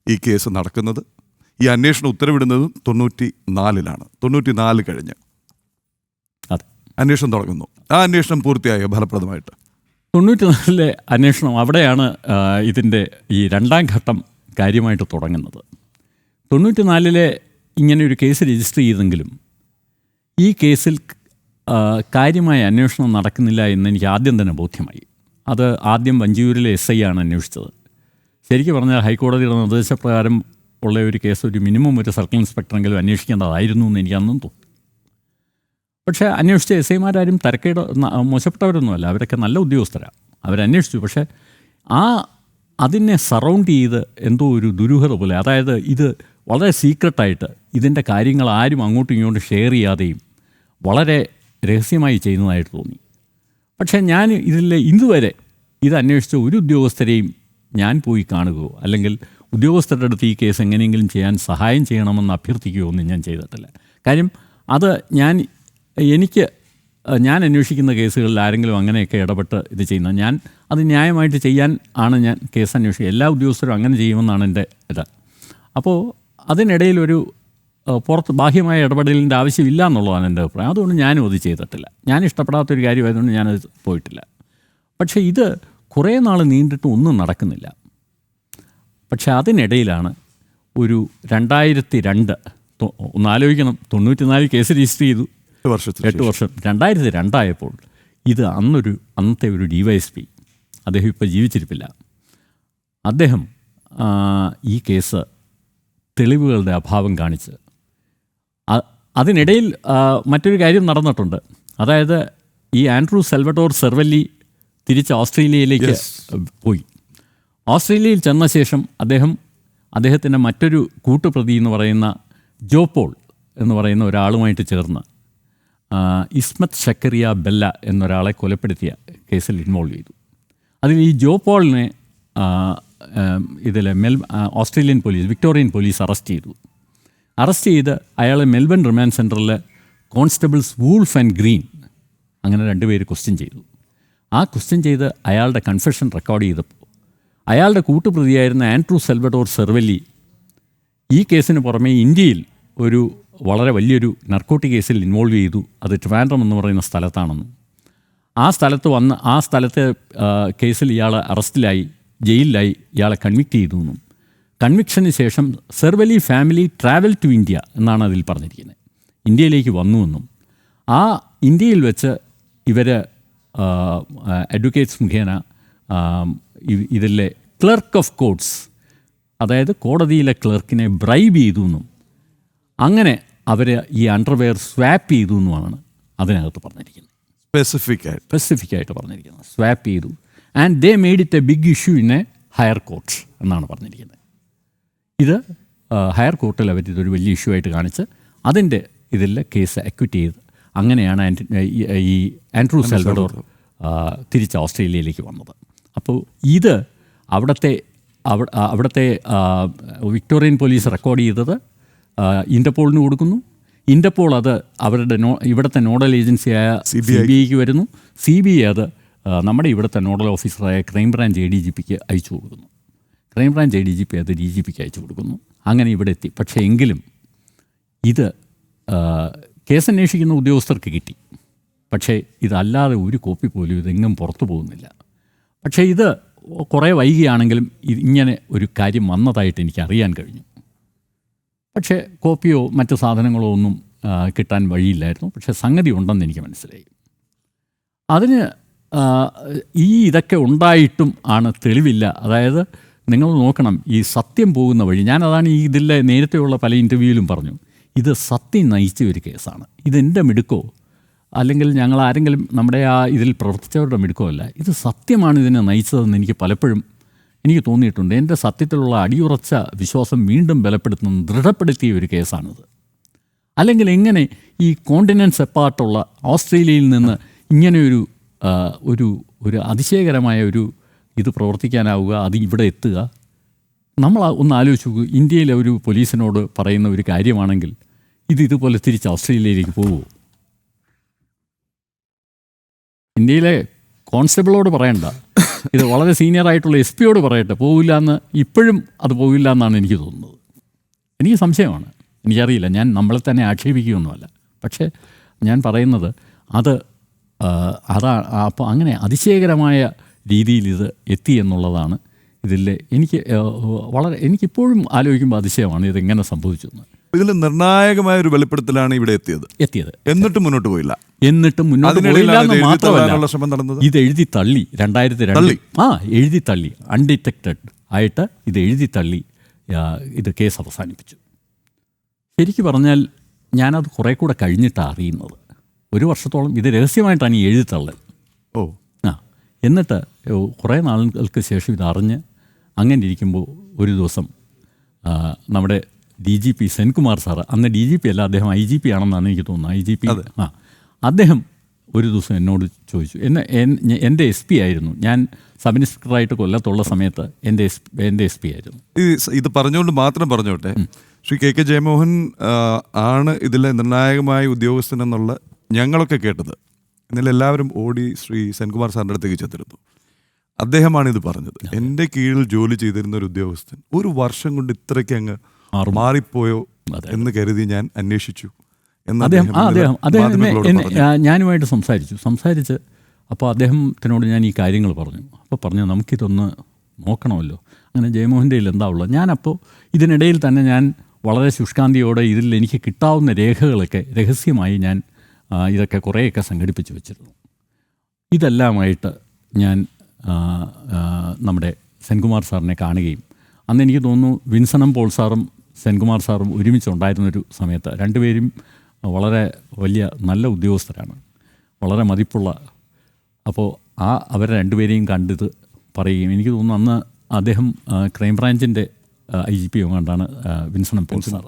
ഈ കേസ് നടക്കുന്നത്. ഈ അന്വേഷണം ഉത്തരവിടുന്നതും 94 94 കഴിഞ്ഞ് അന്വേഷണം തുടങ്ങുന്നു. ആ അന്വേഷണം പൂർത്തിയായോ ഫലപ്രദമായിട്ട്? 94 അന്വേഷണം, അവിടെയാണ് ഇതിൻ്റെ ഈ രണ്ടാം ഘട്ടം കാര്യമായിട്ട് തുടങ്ങുന്നത്. 94 ഇങ്ങനെ ഒരു കേസ് രജിസ്റ്റർ ചെയ്തെങ്കിലും ഈ കേസിൽ കാര്യമായ അന്വേഷണം നടക്കുന്നില്ല എന്ന് എനിക്ക് ആദ്യം തന്നെ ബോധ്യമായി. അത് ആദ്യം വഞ്ചിയൂരിലെ SI ആണ് അന്വേഷിച്ചത്. ശരിക്കും പറഞ്ഞാൽ ഹൈക്കോടതിയുടെ നിർദ്ദേശപ്രകാരം ഉള്ള ഒരു കേസ് ഒരു മിനിമം ഒരു സർക്കിൾ ഇൻസ്പെക്ടറെങ്കിലും അന്വേഷിക്കേണ്ടതായിരുന്നു എന്ന് എനിക്ക് അന്നും തോന്നി. പക്ഷേ അന്വേഷിച്ച SIമാരും തരക്കേട് മോശപ്പെട്ടവരൊന്നുമല്ല, അവരൊക്കെ നല്ല ഉദ്യോഗസ്ഥരാണ്, അവരന്വേഷിച്ചു. പക്ഷേ അതിനെ സറൗണ്ട് ചെയ്ത് എന്തോ ഒരു ദുരൂഹത പോലെ, അതായത് ഇത് വളരെ സീക്രട്ടായിട്ട് ഇതിൻ്റെ കാര്യങ്ങൾ ആരും അങ്ങോട്ടും ഇങ്ങോട്ടും ഷെയർ ചെയ്യാതെയും വളരെ രഹസ്യമായി ചെയ്യുന്നതായിട്ട് തോന്നി. പക്ഷേ ഞാൻ ഇതുവരെ ഇത് അന്വേഷിച്ച ഒരു ഉദ്യോഗസ്ഥരെയും ഞാൻ പോയി കാണുകയോ അല്ലെങ്കിൽ ഉദ്യോഗസ്ഥരുടെ അടുത്ത് ഈ കേസ് എങ്ങനെയെങ്കിലും ചെയ്യാൻ സഹായം ചെയ്യണമെന്ന് അഭ്യർത്ഥിക്കുകയോ ഒന്നും ഞാൻ ചെയ്തിട്ടില്ല. കാര്യം അത് ഞാൻ അന്വേഷിക്കുന്ന കേസുകളിൽ ആരെങ്കിലും അങ്ങനെയൊക്കെ ഇടപെട്ട് ഇത് ചെയ്യുന്നത്, അത് ന്യായമായിട്ട് ചെയ്യാൻ ആണ് ഞാൻ കേസ് അന്വേഷിക്കുക. എല്ലാ ഉദ്യോഗസ്ഥരും അങ്ങനെ ചെയ്യുമെന്നാണ് എൻ്റെ ഇത്. അപ്പോൾ അതിനിടയിലൊരു പുറത്ത് ബാഹ്യമായ ഇടപെടലിൻ്റെ ആവശ്യമില്ല എന്നുള്ളതാണ് എൻ്റെ അഭിപ്രായം. അതുകൊണ്ട് ഞാനും അത് ചെയ്തിട്ടില്ല. ഞാൻ ഇഷ്ടപ്പെടാത്തൊരു കാര്യമായതുകൊണ്ട് ഞാനത് പോയിട്ടില്ല. പക്ഷേ ഇത് കുറേ നാൾ നീണ്ടിട്ടും ഒന്നും നടക്കുന്നില്ല. പക്ഷേ അതിനിടയിലാണ് ഒരു 2002 ഒന്നാലോചിക്കണം, 94 കേസ് രജിസ്റ്റർ ചെയ്തു, 8 വർഷം. 2002 ആയപ്പോൾ ഇത് അന്നത്തെ ഒരു DYSP, അദ്ദേഹം ഇപ്പോൾ ജീവിച്ചിരിപ്പില്ല, അദ്ദേഹം ഈ കേസ് തെളിവുകളുടെ അഭാവം കാണിച്ച് അതിനിടയിൽ മറ്റൊരു കാര്യം നടന്നിട്ടുണ്ട്. അതായത് ഈ ആൻഡ്രൂ സാൽവഡോർ സെർവല്ലി തിരിച്ച് ഓസ്ട്രേലിയയിലേക്ക് പോയി. ഓസ്ട്രേലിയയിൽ ചെന്ന ശേഷം അദ്ദേഹത്തിൻ്റെ മറ്റൊരു കൂട്ടുപ്രതി എന്ന് പറയുന്ന ജോ പോൾ എന്ന് പറയുന്ന ഒരാളുമായിട്ട് ചേർന്ന് ഇസ്മത്ത് ഷക്കറിയ ബെല്ല എന്നൊരാളെ കൊലപ്പെടുത്തിയ കേസിൽ ഇൻവോൾവ് ചെയ്തു. അതിൽ ഈ ജോ പോളിനെ Australian police, Victorian police arrest ചെയ്ത് അയാളെ മെൽബൺ റിമാൻഡ് സെൻറ്ററിൽ കോൺസ്റ്റബിൾസ് വൂൾഫ് ആൻഡ് ഗ്രീൻ അങ്ങനെ 2 പേര് ക്വസ്റ്റ്യൻ ചെയ്തു. ആ ക്വസ്റ്റ്യൻ ചെയ്ത് അയാളുടെ കൺഫെഷൻ റെക്കോർഡ് ചെയ്തപ്പോൾ അയാളുടെ കൂട്ടുപ്രതിയായിരുന്ന ആൻഡ്രൂ സാൽവഡോർ സെർവല്ലി ഈ കേസിന് പുറമെ ഇന്ത്യയിൽ ഒരു വളരെ വലിയൊരു നർക്കോട്ടിക് കേസിൽ ഇൻവോൾവ് ചെയ്തു. അത് ട്രിവാൻഡ്രം എന്ന് പറയുന്ന സ്ഥലത്താണെന്നും ആ സ്ഥലത്തെ കേസിൽ ഇയാൾ അറസ്റ്റിലായി, ജയിലിലായി, ഇയാളെ കൺവിക്റ്റ് ചെയ്തു എന്നും കൺവിക്ഷന് ശേഷം സെർവല്ലി ഫാമിലി ട്രാവൽ ടു ഇന്ത്യ എന്നാണ് അതിൽ പറഞ്ഞിരിക്കുന്നത്. ഇന്ത്യയിലേക്ക് വന്നുവെന്നും ആ ഇന്ത്യയിൽ വെച്ച് ഇവർ അഡ്വക്കേറ്റ്സ് മുഖേന ഇതിലെ ക്ലർക്ക് ഓഫ് കോർട്സ്, അതായത് കോടതിയിലെ ക്ലർക്കിനെ ബ്രൈബ് ചെയ്തു എന്നും അങ്ങനെ അവർ ഈ അണ്ടർവെയർ സ്വാപ്പ് ചെയ്തു എന്നുമാണ് അതിനകത്ത് പറഞ്ഞിരിക്കുന്നത്. സ്പെസിഫിക് ആയിട്ട് പറഞ്ഞിരിക്കുന്നത് സ്വാപ്പ് ചെയ്തു. And they made it a big issue in a higher court എന്നാണ് പറഞ്ഞിരിക്കുന്നത്. ഇത് ഹയർ കോർട്ടിൽ അവരിതൊരു വലിയ ഇഷ്യൂ ആയിട്ട് കാണിച്ച് അതിൻ്റെ ഇതിൽ കേസ് അക്വിറ്റ് ചെയ്ത് അങ്ങനെയാണ് ഈ ആൻഡ്രൂ സാൽവഡോർ തിരിച്ച് ഓസ്ട്രേലിയയിലേക്ക് വന്നത്. അപ്പോൾ ഇത് അവിടുത്തെ വിക്ടോറിയൻ പോലീസ് റെക്കോർഡ് ചെയ്തത് ഇൻ്റർപോളിന് കൊടുക്കുന്നു. ഇൻ്റർപോൾ അത് അവരുടെ ഇവിടുത്തെ നോഡൽ ഏജൻസിയായ CBIക്ക് വരുന്നു. CBI അത് നമ്മുടെ ഇവിടുത്തെ നോഡൽ ഓഫീസറായ ക്രൈംബ്രാഞ്ച് ADGPക്ക് അയച്ചു കൊടുക്കുന്നു. ക്രൈംബ്രാഞ്ച് ADGP അത് DGPക്ക് അയച്ചു കൊടുക്കുന്നു. അങ്ങനെ ഇവിടെ എത്തി. പക്ഷേ എങ്കിലും ഇത് കേസന്വേഷിക്കുന്ന ഉദ്യോഗസ്ഥർക്ക് കിട്ടി. പക്ഷേ ഇതല്ലാതെ ഒരു കോപ്പി പോലും ഇതെങ്ങും പുറത്തു പോകുന്നില്ല. പക്ഷേ ഇത് കുറേ വൈകിയാണെങ്കിലും ഇങ്ങനെ ഒരു കാര്യം വന്നതായിട്ട് എനിക്ക് അറിയാൻ കഴിഞ്ഞു. പക്ഷേ കോപ്പിയോ മറ്റ് സാധനങ്ങളോ ഒന്നും കിട്ടാൻ വഴിയില്ലായിരുന്നു. പക്ഷേ സംഗതി ഉണ്ടെന്ന് എനിക്ക് മനസ്സിലായി. അതിന് ഇതൊക്കെ ഉണ്ടായിട്ടും ആണ് തെളിവില്ല. അതായത് നിങ്ങൾ നോക്കണം, ഈ സത്യം പോകുന്ന വഴി, ഞാനതാണ് ഈ ഇതിലെ നേരത്തെയുള്ള പല ഇൻ്റർവ്യൂവിലും പറഞ്ഞു, ഇത് സത്യം നയിച്ച ഒരു കേസാണ്. ഇതെൻ്റെ മിടുക്കോ അല്ലെങ്കിൽ ഞങ്ങൾ ആരെങ്കിലും നമ്മുടെ ഇതിൽ പ്രവർത്തിച്ചവരുടെ മിടുക്കോ അല്ല. ഇത് സത്യമാണ് ഇതിനെ നയിച്ചതെന്ന് എനിക്ക് പലപ്പോഴും എനിക്ക് തോന്നിയിട്ടുണ്ട്. എൻ്റെ സത്യത്തിലുള്ള അടിയുറച്ച വിശ്വാസം വീണ്ടും ബലപ്പെടുത്തുന്ന ദൃഢപ്പെടുത്തിയ ഒരു കേസാണിത്. അല്ലെങ്കിൽ എങ്ങനെ ഈ കോണ്ടിനെൻറ്റ്സ് എപ്പാർട്ടുള്ള ഓസ്ട്രേലിയയിൽ നിന്ന് ഇങ്ങനെ ഒരു അതിശയകരമായ ഇത് പ്രവർത്തിക്കാനാവുക, അത് ഇവിടെ എത്തുക? നമ്മൾ ഒന്ന് ആലോചിച്ച് നോക്കൂ. ഇന്ത്യയിലെ ഒരു പോലീസിനോട് പറയുന്ന ഒരു കാര്യമാണെങ്കിൽ ഇതുപോലെ തിരിച്ച് ഓസ്ട്രേലിയയിലേക്ക് പോകുമോ? ഇന്ത്യയിലെ കോൺസ്റ്റബിളോട് പറയണ്ട, ഇത് വളരെ സീനിയറായിട്ടുള്ള SP-യോട് പറയട്ടെ, പോവില്ല എന്ന്. ഇപ്പോഴും അത് പോവില്ല എന്നാണ് എനിക്ക് തോന്നുന്നത്. എനിക്ക് സംശയമാണ്, എനിക്കറിയില്ല, ഞാൻ നമ്മളെ തന്നെ ആക്ഷേപിക്കുകയൊന്നുമല്ല. പക്ഷേ ഞാൻ പറയുന്നത് അപ്പോൾ അങ്ങനെ അതിശയകരമായ രീതിയിൽ ഇത് എത്തി എന്നുള്ളതാണ് ഇതിലെ എനിക്കിപ്പോഴും ആലോചിക്കുമ്പോൾ അതിശയമാണ് ഇതെങ്ങനെ സംഭവിച്ചെന്ന്. ഇതിൽ നിർണായകമായ ഒരു വെളിപ്പെടുത്തലാണ് ഇവിടെ എത്തിയത്. എന്നിട്ടും മുന്നോട്ട് പോയില്ല. മാത്രമല്ല, ഇത് എഴുതി തള്ളി 2002 എഴുതി തള്ളി, അൺഡിറ്റക്റ്റഡ് ആയിട്ട് ഇത് എഴുതി തള്ളി ഇത് കേസ് അവസാനിപ്പിച്ചു. ശരിക്കും പറഞ്ഞാൽ ഞാനത് കുറേ കൂടെ കഴിഞ്ഞിട്ടാണ് അറിയുന്നത്. 1 വർഷത്തോളം ഇത് രഹസ്യമായിട്ടാണ് ഈ എഴുതി തള്ളൽ. എന്നിട്ട് കുറേ നാളുകൾക്ക് ശേഷം ഇതറിഞ്ഞ് അങ്ങനെ ഇരിക്കുമ്പോൾ ഒരു ദിവസം നമ്മുടെ DGP സെൻകുമാർ സാറ്, അന്ന് DGP അല്ല, അദ്ദേഹം IGP ആണെന്നാണ് എനിക്ക് തോന്നുന്നത്. IGP അദ്ദേഹം ഒരു ദിവസം എന്നോട് ചോദിച്ചു. എൻ്റെ SP ആയിരുന്നു. ഞാൻ സബ് ഇൻസ്പെക്ടറായിട്ട് കൊല്ലത്തുള്ള സമയത്ത് എൻ്റെ SP ആയിരുന്നു. ഇത് പറഞ്ഞുകൊണ്ട് മാത്രം പറഞ്ഞോട്ടെ, ശ്രീ KK ജയമോഹൻ ആണ് ഇതിലെ നിർണായകമായ ഉദ്യോഗസ്ഥൻ എന്നുള്ള ഞങ്ങളൊക്കെ കേട്ടത്. എന്നാലും എല്ലാവരും ഓടി ശ്രീ സെൻകുമാർ സാറിൻ്റെ അടുത്തേക്ക് ചെത്തിരുന്നു. അദ്ദേഹമാണ് ഇത് പറഞ്ഞത്. എൻ്റെ കീഴിൽ ജോലി ചെയ്തിരുന്ന ഒരു ഉദ്യോഗസ്ഥൻ 1 വർഷം കൊണ്ട് ഇത്രയ്ക്ക് അങ്ങ് മാറിപ്പോയോ അതെ. എന്ന് കരുതി ഞാൻ അന്വേഷിച്ചു എന്ന് അദ്ദേഹം മാധ്യമങ്ങളോട് പറഞ്ഞു. ഞാനുമായിട്ട് സംസാരിച്ച് അപ്പോൾ അദ്ദേഹത്തിനോട് ഞാൻ ഈ കാര്യങ്ങൾ പറഞ്ഞു. അപ്പോൾ പറഞ്ഞു നമുക്കിതൊന്ന് നോക്കണമല്ലോ. അങ്ങനെ ജയമോഹൻ്റെ കയ്യിൽ എന്താ ഉള്ളത്. ഞാനപ്പോൾ ഇതിനിടയിൽ തന്നെ ഞാൻ വളരെ ശുഷ്കാന്തിയോടെ ഇതിൽ എനിക്ക് കിട്ടാവുന്ന രേഖകളൊക്കെ രഹസ്യമായി ഞാൻ ഇതൊക്കെ കുറേയൊക്കെ സംഘടിപ്പിച്ച് വെച്ചിരുന്നു. ഇതെല്ലാമായിട്ട് ഞാൻ നമ്മുടെ സെൻകുമാർ സാറിനെ കാണുകയും അന്ന് എനിക്ക് തോന്നുന്നു വിൻസനം പോൾ സാറും സെൻകുമാർ സാറും ഒരുമിച്ചുണ്ടായിരുന്നൊരു സമയത്ത് രണ്ടുപേരും വളരെ വലിയ നല്ല ഉദ്യോഗസ്ഥരാണ്, വളരെ മതിപ്പുള്ള. അപ്പോൾ അവരെ രണ്ടുപേരെയും കണ്ടിത് പറയുകയും എനിക്ക് തോന്നുന്നു അന്ന് അദ്ദേഹം ക്രൈംബ്രാഞ്ചിൻ്റെ IGP കണ്ടാണ് വിൻസനം പോൾ സാർ.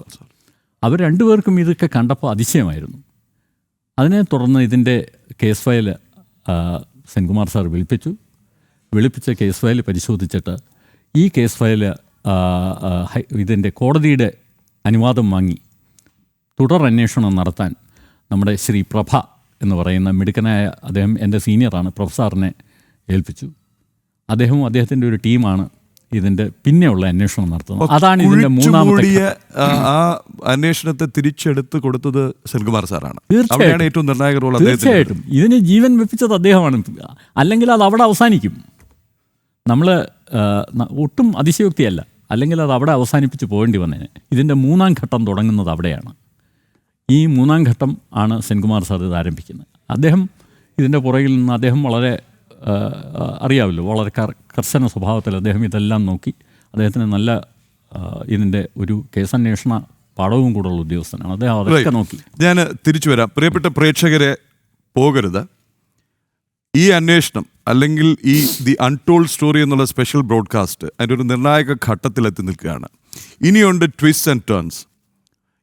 അവർ രണ്ടുപേർക്കും ഇതൊക്കെ കണ്ടപ്പോൾ അതിശയമായിരുന്നു. അതിനെ തുടർന്ന് ഇതിൻ്റെ കേസ് ഫയൽ സെൻകുമാർ സാർ വിളിപ്പിച്ച കേസ് ഫയൽ പരിശോധിച്ചിട്ട് ഈ കേസ് ഫയൽ ഇതിൻ്റെ കോടതിയുടെ അനുവാദം വാങ്ങി തുടർ അന്വേഷണം നടത്താൻ നമ്മുടെ ശ്രീ പ്രഭ എന്ന് പറയുന്ന മിടുക്കനായ അദ്ദേഹം എൻ്റെ സീനിയറാണ്, പ്രൊഫസറിനെ ഏൽപ്പിച്ചു. അദ്ദേഹവും അദ്ദേഹത്തിൻ്റെ ഒരു ടീമാണ് ഇതിൻ്റെ പിന്നെയുള്ള അന്വേഷണം നടത്തുന്നത്. അതാണ് ഇതിൻ്റെ മൂന്നാമത്തെ. ആ അന്വേഷണത്തെ തിരിച്ചെടുത്ത് കൊടുത്തത് സെൻകുമാർ സാറാണ്. തീർച്ചയായിട്ടും ഏറ്റവും നിർണായക റോൾ. തീർച്ചയായിട്ടും ഇതിന് ജീവൻ വെപ്പിച്ചത് അദ്ദേഹമാണ്. അല്ലെങ്കിൽ അത് അവിടെ അവസാനിക്കും. നമ്മൾ ഒട്ടും അതിശയോക്തിയല്ല, അല്ലെങ്കിൽ അത് അവിടെ അവസാനിപ്പിച്ച് പോകേണ്ടി വന്നേനെ. ഇതിൻ്റെ മൂന്നാം ഘട്ടം തുടങ്ങുന്നത് അവിടെയാണ്. ഈ മൂന്നാം ഘട്ടം ആണ് സെൻകുമാർ സാർ ഇത് ആരംഭിക്കുന്നത്. അദ്ദേഹം ഇതിൻ്റെ പുറകിൽ നിന്ന് അദ്ദേഹം വളരെ അറിയാമല്ലോ, വളരെ കർശന സ്വഭാവത്തിൽ അദ്ദേഹം ഇതെല്ലാം നോക്കി. അദ്ദേഹത്തിന് നല്ല ഇതിൻ്റെ ഒരു കേസന്വേഷണ പാഠവും കൂടെയുള്ള ഉദ്യോഗസ്ഥനാണ്. അദ്ദേഹം അതൊക്കെ നോക്കി. ഞാൻ തിരിച്ചു വരാം. പ്രിയപ്പെട്ട പ്രേക്ഷകരെ, പോകരുത്. ഈ അന്വേഷണം അല്ലെങ്കിൽ ഈ ദി അൺടോൾഡ് സ്റ്റോറി എന്നുള്ള സ്പെഷ്യൽ ബ്രോഡ്കാസ്റ്റ് അതിൻ്റെ ഒരു നിർണായക ഘട്ടത്തിലെത്തി നിൽക്കുകയാണ്. ഇനിയുണ്ട് ട്വിസ്റ്റ് ആൻഡ് ടേൺസ്.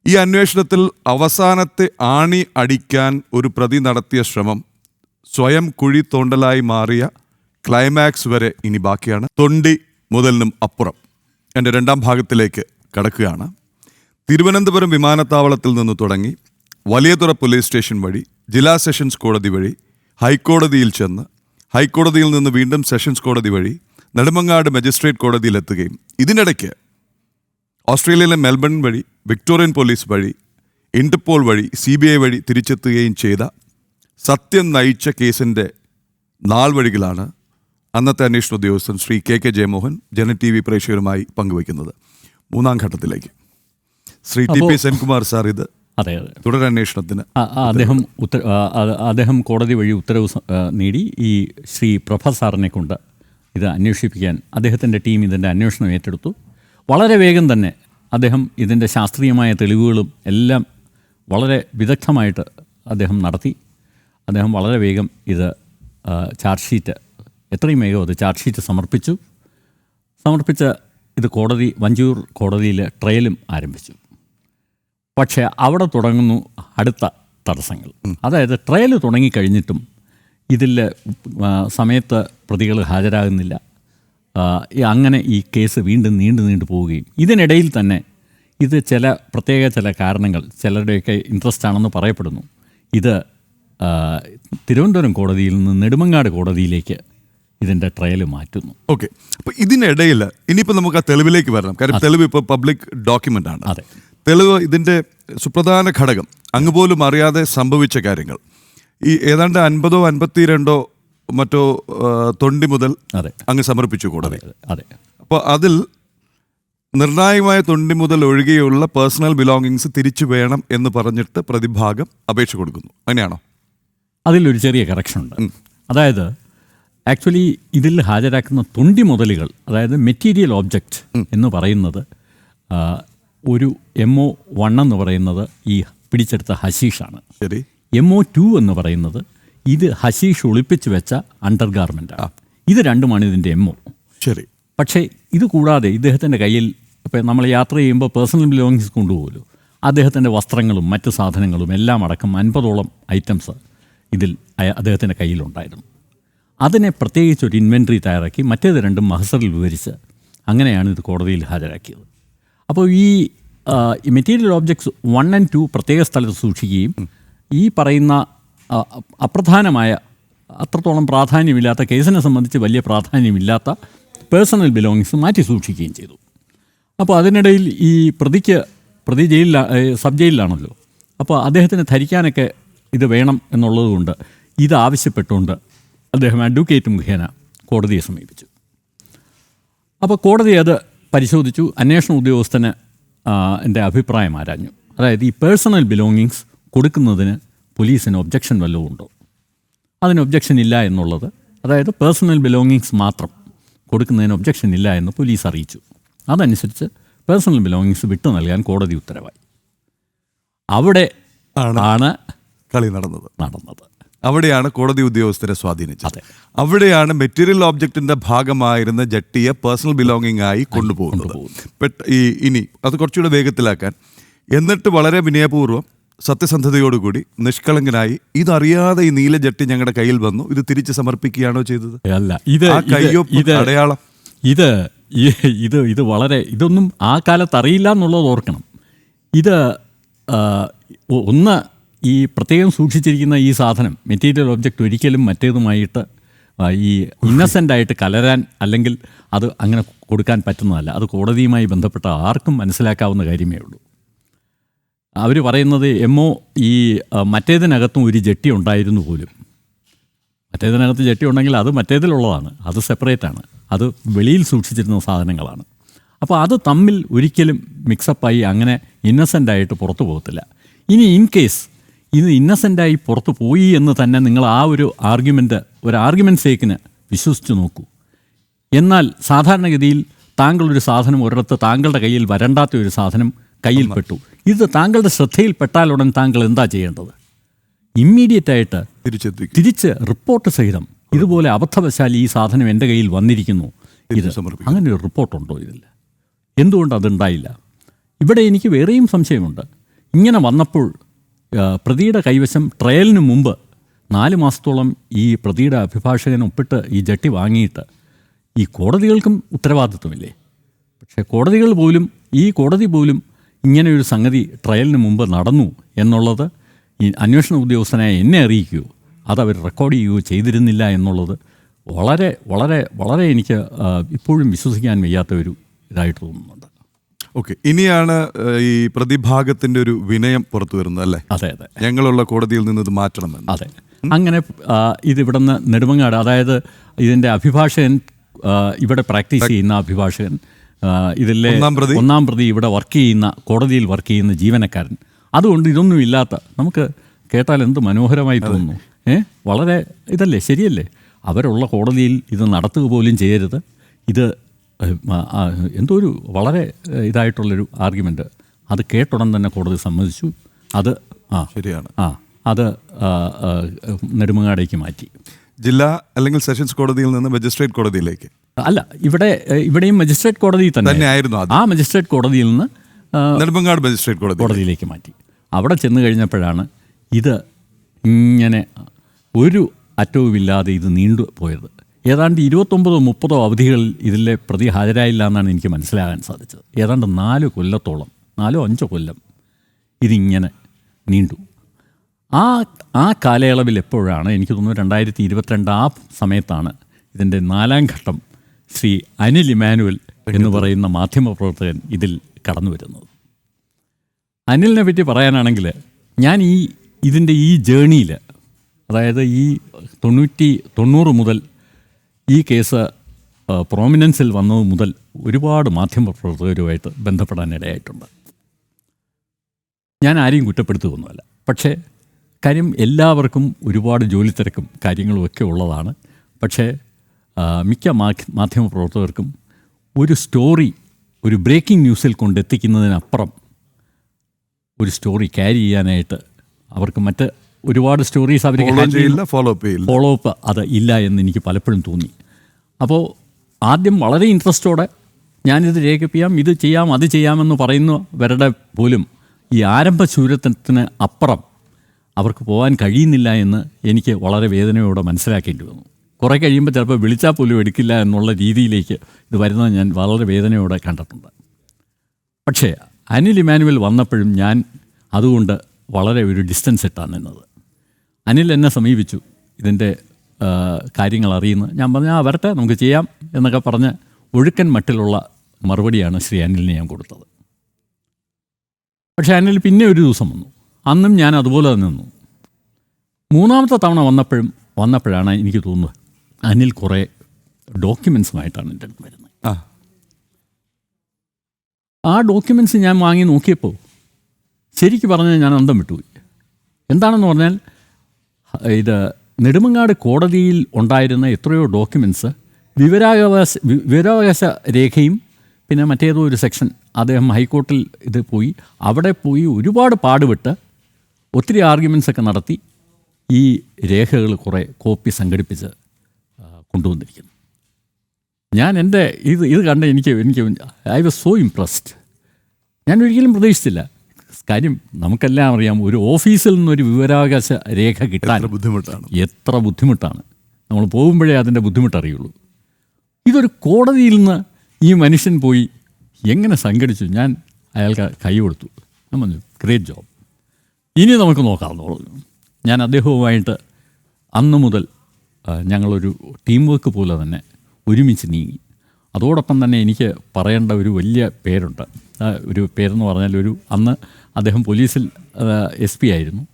ഈ അന്വേഷണത്തിൽ അവസാനത്തെ ആണി അടിക്കാൻ ഒരു പ്രതി നടത്തിയ ശ്രമം സ്വയം കുഴി തോണ്ടലായി മാറിയ ക്ലൈമാക്സ് വരെ ഇനി ബാക്കിയാണ്. തൊണ്ടി മുതലിനും അപ്പുറം എൻ്റെ രണ്ടാം ഭാഗത്തിലേക്ക് കടക്കുകയാണ്. തിരുവനന്തപുരം വിമാനത്താവളത്തിൽ നിന്ന് തുടങ്ങി വലിയതുറ പോലീസ് സ്റ്റേഷൻ വഴി ജില്ലാ സെഷൻസ് കോടതി വഴി ഹൈക്കോടതിയിൽ ചെന്ന് ഹൈക്കോടതിയിൽ നിന്ന് വീണ്ടും സെഷൻസ് കോടതി വഴി നെടുമങ്ങാട് മജിസ്ട്രേറ്റ് കോടതിയിലെത്തുകയും ഇതിനിടയ്ക്ക് ഓസ്ട്രേലിയയിലെ മെൽബൺ വഴി വിക്ടോറിയൻ പോലീസ് വഴി ഇന്റർപോൾ വഴി CBI വഴി തിരിച്ചെത്തുകയും ചെയ്ത സത്യം നയിച്ച കേസിൻ്റെ നാൾ വഴികളാണ് അന്നത്തെ അന്വേഷണ ഉദ്യോഗസ്ഥൻ ശ്രീ KK ജയമോഹൻ ജന TV പ്രേക്ഷകരുമായി പങ്കുവയ്ക്കുന്നത്. മൂന്നാം ഘട്ടത്തിലേക്ക് ശ്രീ TP സെൻകുമാർ സാർ ഇത് തുടരന്വേഷണത്തിന് അദ്ദേഹം കോടതി വഴി ഉത്തരവ് നേടി ഈ ശ്രീ പ്രഭ സാറിനെ കൊണ്ട് ഇത് അന്വേഷിപ്പിക്കാൻ അദ്ദേഹത്തിൻ്റെ ടീം ഇതിൻ്റെ അന്വേഷണം ഏറ്റെടുത്തു. വളരെ വേഗം തന്നെ അദ്ദേഹം ഇതിൻ്റെ ശാസ്ത്രീയമായ തെളിവുകളും എല്ലാം വളരെ വിദഗ്ധമായിട്ട് അദ്ദേഹം നടത്തി. അദ്ദേഹം വളരെ വേഗം ഇത് ചാർജ് ഷീറ്റ് എത്രയും വേഗം അത് ചാർജ് ഷീറ്റ് സമർപ്പിച്ച ഇത് വഞ്ചിയൂർ കോടതിയിൽ ട്രയലും ആരംഭിച്ചു. പക്ഷേ അവിടെ തുടങ്ങുന്നു അടുത്ത തടസ്സങ്ങൾ. അതായത് ട്രയൽ തുടങ്ങിക്കഴിഞ്ഞിട്ടും ഇതിൽ സമയത്ത് പ്രതികൾ ഹാജരാകുന്നില്ല. അങ്ങനെ ഈ കേസ് വീണ്ടും നീണ്ടു പോവുകയും ഇതിനിടയിൽ തന്നെ ഇത് ചില കാരണങ്ങൾ ചിലരുടെയൊക്കെ ഇൻട്രസ്റ്റ് ആണെന്ന് പറയപ്പെടുന്നു. ഇത് തിരുവനന്തപുരം കോടതിയിൽ നിന്ന് നെടുമങ്ങാട് കോടതിയിലേക്ക് ഇതിൻ്റെ ട്രയൽ മാറ്റുന്നു. ഓക്കെ, അപ്പോൾ ഇതിനിടയിൽ ഇനിയിപ്പോൾ നമുക്ക് ആ തെളിവിലേക്ക് വരണം. കാര്യം തെളിവ് ഇപ്പോൾ പബ്ലിക് ഡോക്യുമെൻ്റ് ആണ്. അതെ, തെളിവ് ഇതിൻ്റെ സുപ്രധാന ഘടകം. അങ്ങ് പോലും അറിയാതെ സംഭവിച്ച കാര്യങ്ങൾ ഈ ഏതാണ്ട് 50 52 മറ്റോ തൊണ്ടി മുതൽ അങ്ങ് സമർപ്പിച്ചു കോടതി. അതെ. അപ്പോൾ അതിൽ നിർണായകമായ തൊണ്ടി മുതൽ ഒഴികെയുള്ള പേഴ്സണൽ ബിലോങ്ങിങ്സ് തിരിച്ചു വേണം എന്ന് പറഞ്ഞിട്ട് പ്രതിഭാഗം അപേക്ഷ കൊടുക്കുന്നു. അങ്ങനെയാണോ? അതിലൊരു ചെറിയ കറക്ഷൻ ഉണ്ട്. അതായത് ആക്ച്വലി ഇതിൽ ഹാജരാക്കുന്ന തൊണ്ടി മുതലുകൾ, അതായത് മെറ്റീരിയൽ ഓബ്ജക്റ്റ് എന്ന് പറയുന്നത് ഒരു MO1 എന്ന് പറയുന്നത് ഈ പിടിച്ചെടുത്ത ഹശീഷാണ്. ശരി. MO2 എന്ന് പറയുന്നത് ഇത് ഹശീഷ് ഒളിപ്പിച്ച് വെച്ച അണ്ടർ ഗാർമെൻ്റാണ്. ഇത് രണ്ടുമാണ് ഇതിൻ്റെ MO. ശരി. പക്ഷേ ഇത് കൂടാതെ ഇദ്ദേഹത്തിൻ്റെ കയ്യിൽ ഇപ്പം നമ്മൾ യാത്ര ചെയ്യുമ്പോൾ പേഴ്സണൽ ബിലോങ്ങിങ്സ് കൊണ്ടുപോകുമല്ലോ, അദ്ദേഹത്തിൻ്റെ വസ്ത്രങ്ങളും മറ്റ് സാധനങ്ങളും എല്ലാം അടക്കം 50ഓളം ഐറ്റംസ് ഇതിൽ അദ്ദേഹത്തിൻ്റെ കയ്യിലുണ്ടായിരുന്നു. അതിനെ പ്രത്യേകിച്ച് ഒരു ഇൻവെൻട്രി തയ്യാറാക്കി മറ്റേത് രണ്ടും മഹസറിൽ വിവരിച്ച് അങ്ങനെയാണ് ഇത് കോടതിയിൽ ഹാജരാക്കിയത്. അപ്പോൾ ഈ മെറ്റീരിയൽ ഓബ്ജക്ട്സ് 1 and 2 പ്രത്യേക സ്ഥലത്ത് സൂക്ഷിക്കുകയും ഈ പറയുന്ന അപ്രധാനമായ അത്രത്തോളം പ്രാധാന്യമില്ലാത്ത കേസിനെ സംബന്ധിച്ച് വലിയ പ്രാധാന്യമില്ലാത്ത പേഴ്സണൽ ബിലോങ്ങിങ്സ് മാറ്റി സൂക്ഷിക്കുകയും ചെയ്തു. അപ്പോൾ അതിനിടയിൽ ഈ പ്രതിക്ക് പ്രതി സബ് ജയിലിലാണല്ലോ. അപ്പോൾ അദ്ദേഹത്തിന് ധരിക്കാനൊക്കെ ഇത് വേണം എന്നുള്ളതുകൊണ്ട് ഇത് ആവശ്യപ്പെട്ടുകൊണ്ട് അദ്ദേഹം അഡ്വക്കേറ്റ് മുഖേന കോടതിയെ സമീപിച്ചു. അപ്പോൾ കോടതി അത് പരിശോധിച്ചു. അന്വേഷണ ഉദ്യോഗസ്ഥന് എൻ്റെ അഭിപ്രായം ആരാഞ്ഞു. അതായത് ഈ പേഴ്സണൽ ബിലോങ്ങിങ്സ് കൊടുക്കുന്നതിന് പോലീസിന് ഒബ്ജക്ഷൻ വല്ലതും ഉണ്ടോ? അതിന് ഒബ്ജക്ഷൻ ഇല്ല എന്നുള്ളത്, അതായത് പേഴ്സണൽ ബിലോങ്ങിങ്സ് മാത്രം കൊടുക്കുന്നതിന് ഒബ്ജക്ഷൻ ഇല്ല എന്ന് പോലീസ് അറിയിച്ചു. അതനുസരിച്ച് പേഴ്സണൽ ബിലോങ്ങിങ്സ് വിട്ടു നൽകാൻ കോടതി ഉത്തരവായി. അവിടെ ആണ് കളി നടന്നത്. അവിടെയാണ് കോടതി ഉദ്യോഗസ്ഥരെ സ്വാധീനിച്ചത്. അവിടെയാണ് മെറ്റീരിയൽ ഓബ്ജക്റ്റിന്റെ ഭാഗമായിരുന്ന ജട്ടിയെ പേഴ്സണൽ ബിലോങ്ങിങ് ആയി കൊണ്ടുപോകുന്നത്. ഇനി അത് കുറച്ചുകൂടെ വേഗത്തിലാക്കാൻ, എന്നിട്ട് വളരെ വിനയപൂർവ്വം സത്യസന്ധതയോടുകൂടി നിഷ്കളങ്കനായി ഇതറിയാതെ ഈ നീല ജട്ടി ഞങ്ങളുടെ കയ്യിൽ വന്നു, ഇത് തിരിച്ച് സമർപ്പിക്കുകയാണോ ചെയ്തത്? അല്ല, ഇത് അടയാളം ഇത് വളരെ, ഇതൊന്നും ആ കാലത്ത് അറിയില്ല എന്നുള്ളത് ഓർക്കണം. ഇത് ഒന്ന്, ഈ പ്രത്യേകം സൂക്ഷിച്ചിരിക്കുന്ന ഈ സാധനം മെറ്റീരിയൽ ഒബ്ജക്റ്റ് ഒരിക്കലും മറ്റേതുമായിട്ട് ഈ ഇന്നസെൻ്റായിട്ട് കലരാൻ അല്ലെങ്കിൽ അത് അങ്ങനെ കൊടുക്കാൻ പറ്റുന്നതല്ല. അത് കോടതിയുമായി ബന്ധപ്പെട്ട ആർക്കും മനസ്സിലാക്കാവുന്ന കാര്യമേ ഉള്ളൂ. അവർ പറയുന്നത് ഈ മറ്റേതിനകത്തും ഒരു ജട്ടി ഉണ്ടായിരുന്നു പോലും. മറ്റേതിനകത്ത് ജട്ടി ഉണ്ടെങ്കിൽ അത് മറ്റേതിലുള്ളതാണ്, അത് സെപ്പറേറ്റാണ്, അത് വെളിയിൽ സൂക്ഷിച്ചിരുന്ന സാധനങ്ങളാണ്. അപ്പോൾ അത് തമ്മിൽ ഒരിക്കലും മിക്സപ്പായി അങ്ങനെ ഇന്നസെൻ്റായിട്ട് പുറത്തു പോകത്തില്ല. ഇനി ഇൻ കേസ് ഇത് ഇന്നസെൻ്റായി പുറത്തു പോയി എന്ന് തന്നെ നിങ്ങൾ ആ ഒരു ആർഗ്യുമെൻ്റ് സേക്കിന് വിശ്വസിച്ച് നോക്കൂ. എന്നാൽ സാധാരണഗതിയിൽ താങ്കളൊരു സാധനം ഒരിടത്ത് താങ്കളുടെ കയ്യിൽ വരണ്ടാത്ത ഒരു സാധനം കയ്യിൽപ്പെട്ടു, ഇത് താങ്കളുടെ ശ്രദ്ധയിൽപ്പെട്ടാലുടൻ താങ്കൾ എന്താ ചെയ്യേണ്ടത്? ഇമ്മീഡിയറ്റായിട്ട് തിരിച്ച് റിപ്പോർട്ട് സഹിതം ഇതുപോലെ അബദ്ധവശാൽ ഈ സാധനം എൻ്റെ കയ്യിൽ വന്നിരിക്കുന്നു, ഇത് അങ്ങനെ ഒരു റിപ്പോർട്ടുണ്ടോ ഇതിൽ? എന്തുകൊണ്ട് അതുണ്ടായില്ല? ഇവിടെ എനിക്ക് വേറെയും സംശയമുണ്ട്. ഇങ്ങനെ വന്നപ്പോൾ പ്രതിയുടെ കൈവശം ട്രയലിന് മുമ്പ് 4 മാസത്തോളം ഈ പ്രതിയുടെ അഭിഭാഷകൻ ഒപ്പിട്ട് ഈ ജട്ടി വാങ്ങിയിട്ട് ഈ കോടതികൾക്കും ഉത്തരവാദിത്വമില്ലേ? പക്ഷേ കോടതി പോലും ഇങ്ങനെയൊരു സംഗതി ട്രയലിന് മുമ്പ് നടന്നു എന്നുള്ളത് ഈ അന്വേഷണ ഉദ്യോഗസ്ഥനായ എന്നെ അറിയിക്കുകയോ അതവർ റെക്കോർഡ് ചെയ്യുകയോ ചെയ്തിരുന്നില്ല എന്നുള്ളത് വളരെ വളരെ വളരെ എനിക്ക് ഇപ്പോഴും വിശ്വസിക്കാൻ വയ്യാത്ത ഒരു ഇതായിട്ട് തോന്നുന്നുണ്ട്. ഓക്കെ, ഇനിയാണ് ഈ പ്രതിഭാഗത്തിൻ്റെ ഒരു വിനയം പുറത്തു വരുന്നത് അല്ലേ? അതെ, ഞങ്ങളുള്ള കോടതിയിൽ നിന്ന് ഇത് മാറ്റണമെന്ന്. അതെ, അങ്ങനെ ഇതിവിടുന്ന് നെടുമങ്ങാട്, അതായത് ഇതിൻ്റെ അഭിഭാഷകൻ, ഇവിടെ പ്രാക്ടീസ് ചെയ്യുന്ന അഭിഭാഷകൻ, ഇതിലെ ഒന്നാം പ്രതി ഇവിടെ കോടതിയിൽ വർക്ക് ചെയ്യുന്ന ജീവനക്കാരൻ. അതുകൊണ്ട് ഇതൊന്നും ഇല്ലാത്ത, നമുക്ക് കേട്ടാൽ എന്ത് മനോഹരമായി തോന്നുന്നു. വളരെ ഇതല്ലേ, ശരിയല്ലേ? അവരുള്ള കോടതിയിൽ ഇത് നടത്തുക പോലും ചെയ്യരുത്. ഇത് എന്തോ ഒരു വളരെ ഇതായിട്ടുള്ളൊരു ആർഗ്യുമെൻ്റ്. അത് കേട്ടുടൻ തന്നെ കോടതി സമ്മതിച്ചു. അത് ശരിയാണ്. അത് നെടുമങ്ങാടേക്ക് മാറ്റി. ജില്ലാ അല്ലെങ്കിൽ സെഷൻസ് കോടതിയിൽ നിന്ന് മജിസ്ട്രേറ്റ് കോടതിയിലേക്ക് അല്ല, ഇവിടെയും മജിസ്ട്രേറ്റ് കോടതി തന്നെയായിരുന്നു. ആ മജിസ്ട്രേറ്റ് കോടതിയിൽ നിന്ന് നെടുമങ്ങാട് മജിസ്ട്രേറ്റ് കോടതിയിലേക്ക് മാറ്റി. അവിടെ ചെന്ന് കഴിഞ്ഞപ്പോഴാണ് ഇത് ഇങ്ങനെ ഒരു അറ്റവുമില്ലാതെ ഇത് നീണ്ടു പോയത്. ഏതാണ്ട് 29-30 അവധികളിൽ ഇതിലെ പ്രതി ഹാജരായില്ല എന്നാണ് എനിക്ക് മനസ്സിലാകാൻ സാധിച്ചത്. ഏതാണ്ട് 4 കൊല്ലത്തോളം, 4-5 കൊല്ലം ഇതിങ്ങനെ നീണ്ടു. ആ കാലയളവിൽ എപ്പോഴാണ്, എനിക്ക് തോന്നുന്നു 2022 ആ സമയത്താണ് ഇതിൻ്റെ 4ാം ഘട്ടം ശ്രീ അനിൽ ഇമാനുവൽ എന്ന് പറയുന്ന മാധ്യമപ്രവർത്തകൻ ഇതിൽ കടന്നു വരുന്നത്. അനിലിനെ പറ്റി പറയാനാണെങ്കിൽ, ഞാൻ ഇതിൻ്റെ ഈ ജേണിയിൽ, അതായത് ഈ 90 മുതൽ ഈ കേസ് പ്രോമിനൻസിൽ വന്നത് മുതൽ ഒരുപാട് മാധ്യമപ്രവർത്തകരുമായിട്ട് ബന്ധപ്പെടാനിടയായിട്ടുണ്ട്. ഞാൻ ആരെയും കുറ്റപ്പെടുത്തുകയൊന്നുമല്ല. പക്ഷേ കാര്യം, എല്ലാവർക്കും ഒരുപാട് ജോലി തിരക്കും കാര്യങ്ങളുമൊക്കെ ഉള്ളതാണ്. പക്ഷേ മിക്ക മാധ്യമപ്രവർത്തകർക്കും ഒരു സ്റ്റോറി ഒരു ബ്രേക്കിംഗ് ന്യൂസിൽ കൊണ്ടെത്തിക്കുന്നതിനപ്പുറം ഒരു സ്റ്റോറി ക്യാരി ചെയ്യാനായിട്ട് അവർക്ക് മറ്റ് ഒരുപാട് സ്റ്റോറീസ് അവർ ഫോളോ അപ്പ് അത് ഇല്ല എന്ന് എനിക്ക് പലപ്പോഴും തോന്നി. അപ്പോൾ ആദ്യം വളരെ ഇൻട്രസ്റ്റോടെ ഞാനിത് രേഖപ്പിക്കാം, ഇത് ചെയ്യാം, അത് ചെയ്യാമെന്ന് പറയുന്നവരുടെ പോലും ഈ ആരംഭ ശൂരത്തിന് അപ്പുറം അവർക്ക് പോകാൻ കഴിയുന്നില്ല എന്ന് എനിക്ക് വളരെ വേദനയോടെ മനസ്സിലാക്കേണ്ടി വന്നു. കുറേ കഴിയുമ്പോൾ ചിലപ്പോൾ വിളിച്ചാൽ പോലും എടുക്കില്ല എന്നുള്ള രീതിയിലേക്ക് ഇത് വരുന്നത് ഞാൻ വളരെ വേദനയോടെ കണ്ടിട്ടുണ്ട്. പക്ഷേ അനിൽ ഇമാനുവൽ വന്നപ്പോഴും ഞാൻ അതുകൊണ്ട് വളരെ ഒരു ഡിസ്റ്റൻസ് ഇട്ടാണ് നിന്നത്. അനിൽ എന്നെ സമീപിച്ചു, ഇതിൻ്റെ കാര്യങ്ങൾ അറിയുന്നു. ഞാൻ പറഞ്ഞു വരട്ടെ, നമുക്ക് ചെയ്യാം എന്നൊക്കെ പറഞ്ഞ് ഒഴുക്കൻ മട്ടിലുള്ള മറുപടിയാണ് ശ്രീ അനിലിന് ഞാൻ കൊടുത്തത്. പക്ഷേ അനിൽ പിന്നെ ഒരു ദിവസം വന്നു. അന്നും ഞാൻ അതുപോലെ തന്നെ നിന്നു. മൂന്നാമത്തെ തവണ വന്നപ്പോഴാണ് എനിക്ക് തോന്നുന്നത് അനിൽ കുറേ ഡോക്യുമെൻസുമായിട്ടാണ് എൻ്റെ അടുത്ത് വരുന്നത്. ആ ഡോക്യുമെൻറ്റ്സ് ഞാൻ വാങ്ങി നോക്കിയപ്പോൾ ശരിക്കും പറഞ്ഞാൽ ഞാൻ അന്തം വിട്ടുപോയി. എന്താണെന്ന് പറഞ്ഞാൽ ഇത് നെടുമങ്ങാട് കോടതിയിൽ ഉണ്ടായിരുന്ന എത്രയോ ഡോക്യുമെൻറ്റ്സ് വിവരാവകാശ രേഖയും പിന്നെ മറ്റേതോ ഒരു സെക്ഷൻ അദ്ദേഹം ഹൈക്കോർട്ടിൽ ഇത് പോയി അവിടെ പോയി ഒരുപാട് പാടുപെട്ട് ഒത്തിരി ആർഗ്യുമെൻറ്റ്സൊക്കെ നടത്തി ഈ രേഖകൾ കുറേ കോപ്പി സംഘടിപ്പിച്ച് കൊണ്ടുവന്നിരിക്കുന്നു. ഞാൻ എൻ്റെ ഇത് കണ്ട് എനിക്ക് ഐ വാസ് സോ ഇംപ്രസ്ഡ്. ഞാൻ ഒരിക്കലും പ്രതീക്ഷിച്ചില്ല. കാര്യം നമുക്കെല്ലാം അറിയാം, ഒരു ഓഫീസിൽ നിന്നൊരു വിവരാവകാശ രേഖ കിട്ടാൻ എത്ര ബുദ്ധിമുട്ടാണ്. നമ്മൾ പോകുമ്പോഴേ അതിൻ്റെ ബുദ്ധിമുട്ടറിയുള്ളൂ. ഇതൊരു കോടതിയിൽ നിന്ന് ഈ മനുഷ്യൻ പോയി എങ്ങനെ സംഘടിച്ചു. ഞാൻ അയാൾക്ക് കൈ കൊടുത്തു. ഞാൻ പറഞ്ഞു ഗ്രേറ്റ് ജോബ്, ഇനി നമുക്ക് നോക്കാമെന്ന് പറഞ്ഞു. ഞാൻ അദ്ദേഹവുമായിട്ട് അന്ന് മുതൽ ഞങ്ങളൊരു ടീം വർക്ക് പോലെ തന്നെ ഒരുമിച്ച് നീങ്ങി. അതോടൊപ്പം തന്നെ എനിക്ക് പറയേണ്ട ഒരു വലിയ പേരുണ്ട്. ഒരു പേരെന്ന് പറഞ്ഞാൽ അന്ന് അദ്ദേഹം പോലീസിൽ SP ആയിരുന്നു.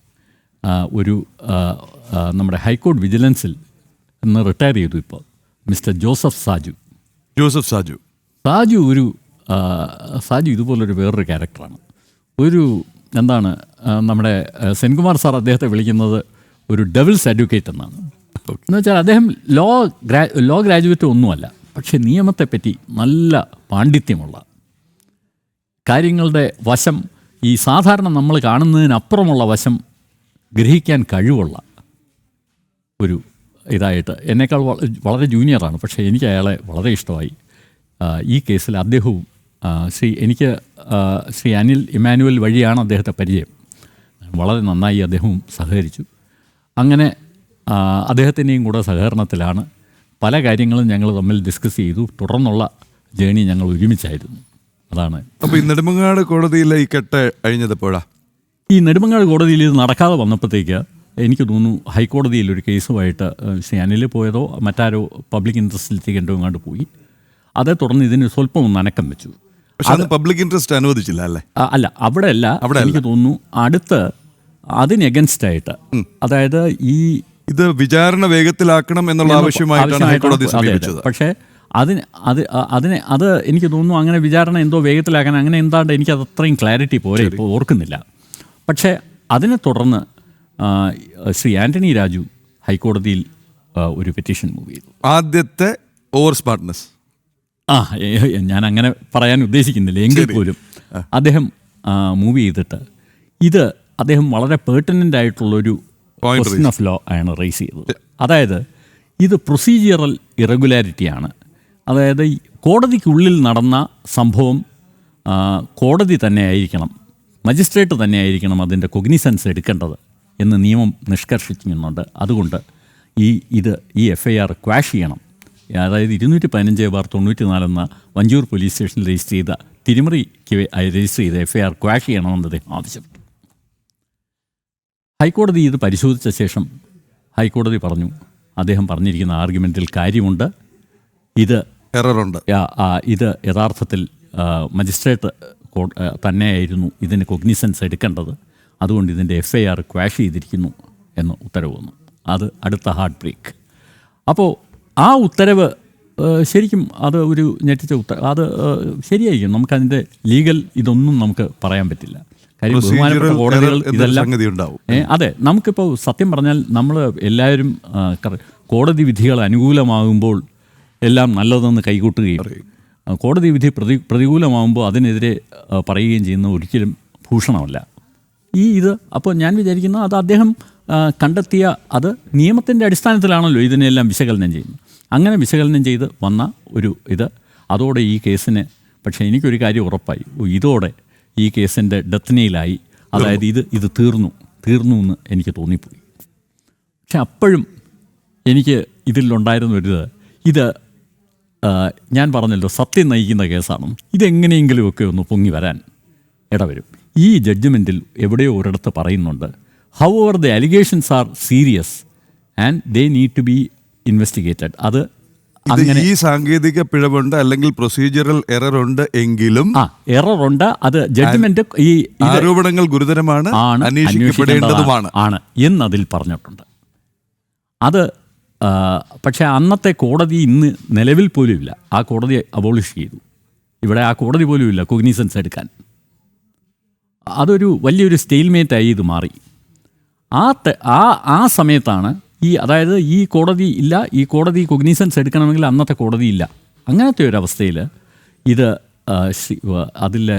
നമ്മുടെ ഹൈക്കോടതി വിജിലൻസിൽ നിന്ന് റിട്ടയർ ചെയ്തു ഇപ്പോൾ മിസ്റ്റർ ജോസഫ് സാജു സാജു ഇതുപോലൊരു വേറൊരു ക്യാരക്ടറാണ്. നമ്മുടെ സെൻകുമാർ സാർ അദ്ദേഹത്തെ വിളിക്കുന്നത് ഒരു ഡെവിൾസ് അഡ്വക്കേറ്റ് എന്നാണ്. എന്ന് വെച്ചാൽ അദ്ദേഹം ലോ ഗ്രാജുവേറ്റ് ഒന്നുമല്ല, പക്ഷേ നിയമത്തെപ്പറ്റി നല്ല പാണ്ഡിത്യമുള്ള, കാര്യങ്ങളുടെ വശം ഈ സാധാരണ നമ്മൾ കാണുന്നതിനപ്പുറമുള്ള വശം ഗ്രഹിക്കാൻ കഴിവുള്ള ഒരു ഇതായിട്ട്, എന്നേക്കാൾ വളരെ ജൂനിയറാണ്, പക്ഷേ എനിക്ക് അയാളെ വളരെ ഇഷ്ടമായി. ഈ കേസിൽ അദ്ദേഹവും ശ്രീ അനിൽ ഇമാനുവൽ വഴിയാണ് അദ്ദേഹത്തെ പരിചയം. വളരെ നന്നായി അദ്ദേഹവും സഹകരിച്ചു. അങ്ങനെ അദ്ദേഹത്തിൻ്റെയും കൂടെ സഹകരണത്തിലാണ് പല കാര്യങ്ങളും ഞങ്ങൾ തമ്മിൽ ഡിസ്കസ് ചെയ്തു. തുടർന്നുള്ള ജേണി ഞങ്ങൾ ഒരുമിച്ചായിരുന്നു. അതാണ്. അപ്പോൾ ഈ നെടുമങ്ങാട് കോടതിയിലെ ഈ കെട്ട് കഴിഞ്ഞതെപ്പോഴാ? ഈ നെടുമങ്ങാട് കോടതിയിൽ ഇത് നടക്കാതെ വന്നപ്പോഴത്തേക്ക് എനിക്ക് തോന്നുന്നു ഹൈക്കോടതിയിൽ ഒരു കേസുമായിട്ട് ശ്രീ അനിൽ പോയതോ മറ്റാരോ പബ്ലിക് ഇൻട്രസ്റ്റ് ലിറ്റിഗൻ്റോ എങ്ങാണ്ട് പോയി. അതേ തുടർന്ന് ഇതിന് സ്വല്പം ഒന്ന് അനക്കം വെച്ചു. പക്ഷേ പബ്ലിക് ഇൻട്രസ്റ്റ് അനുവദിച്ചില്ല അല്ലേ? അല്ല, അവിടെ എനിക്ക് തോന്നുന്നു അടുത്ത് അതിന് എഗൻസ്റ്റായിട്ട്, അതായത് ഇത് വിചാരണ വേഗത്തിലാക്കണം എന്നുള്ള ആവശ്യമായിട്ടാണ് ഹൈക്കോടതി സമീപിച്ചത്. പക്ഷേ അത് എനിക്ക് തോന്നുന്നു അങ്ങനെ വിചാരണ എന്തോ വേഗത്തിലാക്കാൻ അങ്ങനെ എന്താണ്ട് എനിക്കത് അത്രയും ക്ലാരിറ്റി പോലെ ഇപ്പോൾ ഓർക്കുന്നില്ല. പക്ഷേ അതിനെ തുടർന്ന് ശ്രീ ആൻ്റണി രാജു ഹൈക്കോടതിയിൽ ഒരു പെറ്റീഷൻ മൂവ് ചെയ്തു. ആദ്യത്തെ ഓവർ സ്മാർട്ട്നെസ് ഞാൻ അങ്ങനെ പറയാൻ ഉദ്ദേശിക്കുന്നില്ല, എങ്കിൽ പോലും അദ്ദേഹം മൂവ് ചെയ്തിട്ട് ഇത് അദ്ദേഹം വളരെ പേർട്ടിനൻ്റ് ആയിട്ടുള്ളൊരു ക്വസ്റ്റ്യൻ ഓഫ് ലോ ആണ് റേസ് ചെയ്തത്. അതായത് ഇത് പ്രൊസീജിയറൽ ഇറഗുലാരിറ്റിയാണ്. അതായത് കോടതിക്കുള്ളിൽ നടന്ന സംഭവം കോടതി തന്നെ ആയിരിക്കണം, മജിസ്ട്രേറ്റ് തന്നെ ആയിരിക്കണം അതിൻ്റെ കൊഗ്നിസൻസ് എടുക്കേണ്ടത് എന്ന് നിയമം നിഷ്കർഷിക്കുന്നുണ്ട്. അതുകൊണ്ട് ഈ FIR ക്വാഷ് ചെയ്യണം. അതായത് 215/94 എന്ന വഞ്ചൂർ പോലീസ് സ്റ്റേഷനിൽ രജിസ്റ്റർ ചെയ്ത തിരുമറിക്ക് രജിസ്റ്റർ ചെയ്ത FIR ക്വാഷ് ചെയ്യണമെന്ന് അദ്ദേഹം ആവശ്യപ്പെട്ടു. ഹൈക്കോടതി ഇത് പരിശോധിച്ച ശേഷം ഹൈക്കോടതി പറഞ്ഞു, അദ്ദേഹം പറഞ്ഞിരിക്കുന്ന ആർഗ്യുമെൻറ്റിൽ കാര്യമുണ്ട്, ഇത് എററുണ്ട്, ഇത് യഥാർത്ഥത്തിൽ മജിസ്ട്രേറ്റ് തന്നെയായിരുന്നു ഇതിന് കൊഗ്നിസൻസ് എടുക്കേണ്ടത്, അതുകൊണ്ട് ഇതിൻ്റെ FIR ക്വാഷ് ചെയ്തിരിക്കുന്നു എന്ന് ഉത്തരവ് വന്നു. അത് അടുത്ത ഹാർട്ട് ബ്രേക്ക്. അപ്പോൾ ആ ഉത്തരവ് ശരിക്കും അത് ഒരു ഞെട്ടിച്ച അത് ശരിയായിരിക്കും. നമുക്കതിൻ്റെ ലീഗൽ ഇതൊന്നും നമുക്ക് പറയാൻ പറ്റില്ല. കാര്യം ബഹുമാനപ്പെട്ട കോടതികൾ ഇതെല്ലാം അതെ, നമുക്കിപ്പോൾ സത്യം പറഞ്ഞാൽ നമ്മൾ എല്ലാവരും കോടതി വിധികൾ അനുകൂലമാകുമ്പോൾ എല്ലാം നല്ലതെന്ന് കൈകൂട്ടുകയും കോടതി വിധി പ്രതികൂലമാകുമ്പോൾ അതിനെതിരെ പറയുകയും ചെയ്യുന്ന ഒരിക്കലും ഭൂഷണമല്ല ഇത്. അപ്പോൾ ഞാൻ വിചാരിക്കുന്നു അത് അദ്ദേഹം കണ്ടെത്തിയ അത് നിയമത്തിൻ്റെ അടിസ്ഥാനത്തിലാണല്ലോ ഇതിനെല്ലാം വിശകലനം ചെയ്യുന്നത്. അങ്ങനെ വിശകലനം ചെയ്ത് വന്ന ഒരു അതോടെ ഈ കേസിന്, പക്ഷേ എനിക്കൊരു കാര്യം ഉറപ്പായി, ഇതോടെ ഈ കേസിൻ്റെ ഡെത്തനയിലായി. അതായത് ഇത് തീർന്നു എന്ന് എനിക്ക് തോന്നിപ്പോയി. പക്ഷെ അപ്പോഴും എനിക്ക് ഇതിലുണ്ടായിരുന്ന ഇത് ഞാൻ പറഞ്ഞല്ലോ സത്യം നയിക്കുന്ന കേസാണ്. ഇതെങ്ങനെയെങ്കിലുമൊക്കെ ഒന്ന് പൊങ്ങി വരാൻ ഇടവരും. ഈ ജഡ്ജ്മെൻറ്റിൽ എവിടെയോ ഒരിടത്ത് പറയുന്നുണ്ട്, however the allegations are serious and they need to be investigated. അത് ഇത് ഈ സാങ്കേതിക പിഴവുണ്ട് അല്ലെങ്കിൽ പ്രൊസീജിയറൽ എറർ ഉണ്ട് എങ്കിലും എററുണ്ട്. അത് ജഡ്ജ്മെന്റ് ഈ ആരോപണങ്ങൾ ഗുരുതരമാണ്, അന്വേഷിക്കപ്പെടേണ്ടതുമാണ് ആണ് എന്നതിൽ പറഞ്ഞിട്ടുണ്ട്. അത് പക്ഷേ അന്നത്തെ കോടതി ഇന്ന് നിലവിൽ പോലും ഇല്ല. ആ കോടതി അബോളിഷ് ചെയ്തു. ഇവിടെ ആ കോടതി പോലും ഇല്ല കൊഗ്നിസൻസ് എടുക്കാൻ. അതൊരു വലിയൊരു സ്റ്റെയിൽമേറ്റായി ഇത് മാറി. ആ സമയത്താണ് അതായത് ഈ കോടതി ഇല്ല, ഈ കോടതി കൊഗ്നിസൻസ് എടുക്കണമെങ്കിൽ അന്നത്തെ കോടതി ഇല്ല. അങ്ങനത്തെ ഒരു അവസ്ഥയിൽ ഇത് അതിലെ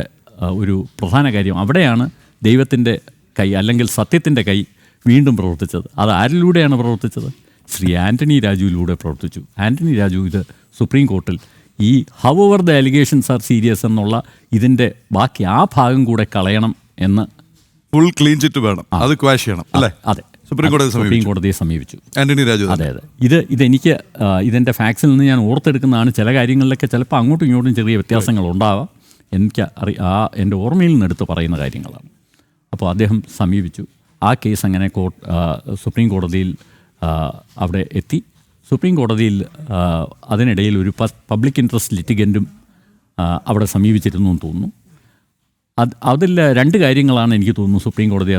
ഒരു പ്രധാന കാര്യം അവിടെയാണ് ദൈവത്തിൻ്റെ കൈ അല്ലെങ്കിൽ സത്യത്തിൻ്റെ കൈ വീണ്ടും പ്രവർത്തിച്ചത്. അത് ആരിലൂടെയാണ് പ്രവർത്തിച്ചത്? ശ്രീ ആൻ്റണി രാജുവിലൂടെ പ്രവർത്തിച്ചു. ആൻ്റണി രാജു ഇത് സുപ്രീം കോർട്ടിൽ ഈ however the allegations are serious എന്നുള്ള ഇതിൻ്റെ ബാക്കി ആ ഭാഗം കൂടെ കളയണം എന്ന് ഫുൾ ക്ലീൻ ചിറ്റ് വേണം, അത് ക്വാഷ് ചെയ്യണം അല്ലേ? അതെ, സുപ്രീം കോടതിയെ സമീപിച്ചു ആന്റണി രാജു. അതെ. ഇതെനിക്ക് ഇതിൻ്റെ ഫാക്സിൽ നിന്ന് ഞാൻ ഓർത്തെടുക്കുന്നതാണ്. ചില കാര്യങ്ങളിലൊക്കെ ചിലപ്പോൾ അങ്ങോട്ടും ഇങ്ങോട്ടും ചെറിയ വ്യത്യാസങ്ങൾ ഉണ്ടാവാം. എനിക്ക് എൻ്റെ ഓർമ്മയിൽ നിന്ന് എടുത്ത് പറയുന്ന കാര്യങ്ങളാണ്. അപ്പോൾ അദ്ദേഹം സമീപിച്ചു. ആ കേസ് അങ്ങനെ സുപ്രീം കോടതിയിൽ അവിടെ എത്തി. സുപ്രീം കോടതിയിൽ അതിനിടയിൽ ഒരു പബ്ലിക് ഇൻട്രസ്റ്റ് ലിറ്റിഗൻറ്റും അവിടെ സമീപിച്ചിരുന്നു എന്ന് തോന്നുന്നു. അതിൽ രണ്ട് കാര്യങ്ങളാണ് എനിക്ക് തോന്നുന്നു സുപ്രീം കോടതി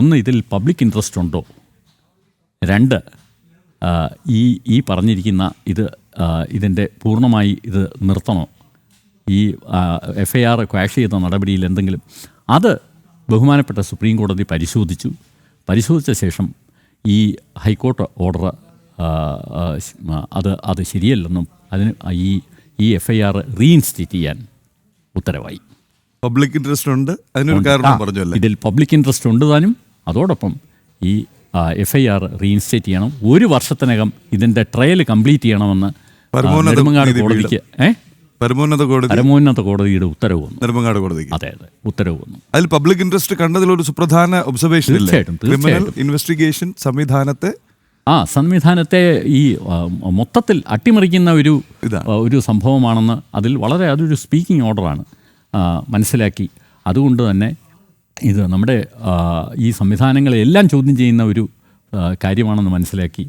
ഒന്ന് ഇതിൽ പബ്ലിക് ഇൻട്രസ്റ്റ് ഉണ്ടോ, രണ്ട് ഈ പറഞ്ഞിരിക്കുന്ന ഇതിൻ്റെ പൂർണ്ണമായി ഇത് നിർത്തണോ, ഈ FIR ക്വാഷ് ചെയ്ത നടപടിയിൽ എന്തെങ്കിലും അത് ബഹുമാനപ്പെട്ട സുപ്രീം കോടതി പരിശോധിച്ച ശേഷം ഈ ഹൈക്കോർട്ട് ഓർഡർ അത് ശരിയല്ലെന്നും അതിന് ഈ FIR റീഇൻസ്റ്റേറ്റ് ചെയ്യാൻ ഉത്തരവായി. പബ്ലിക് ഇൻട്രസ്റ്റ് ഉണ്ട്, അതിനൊരു കാരണം പറഞ്ഞല്ലോ. ഇതിൽ പബ്ലിക് ഇൻട്രസ്റ്റ് ഉണ്ട് താനും. അതോടൊപ്പം ഈ FIR റീഇൻസ്റ്റേറ്റ് ചെയ്യണം. 1 വർഷത്തിനകം ഇതിൻ്റെ ട്രയൽ കംപ്ലീറ്റ് ചെയ്യണമെന്ന് നെടുമങ്ങാട് കോടതിക്ക് പരമോന്നത കോടതിയുടെ ഉത്തരവ് വന്നു. നെടുമങ്ങാട് കോടതിക്ക് അതെ ഉത്തരവ് വന്നു. അതിൽ പബ്ലിക് ഇൻട്രസ്റ്റ് കണ്ടതിലൊരു സുപ്രധാന ഒബ്സർവേഷൻ ക്രിമിനൽ ഇൻവെസ്റ്റിഗേഷൻ സംവിധാനത്തെ ഈ മൊത്തത്തിൽ അട്ടിമറിക്കുന്ന ഒരു സംഭവമാണെന്ന് അതൊരു സ്പീക്കിംഗ് ഓർഡറാണ് മനസ്സിലാക്കി. അതുകൊണ്ട് തന്നെ ഇത് നമ്മുടെ ഈ സംവിധാനങ്ങളെല്ലാം ചോദ്യം ചെയ്യുന്ന ഒരു കാര്യമാണെന്ന് മനസ്സിലാക്കി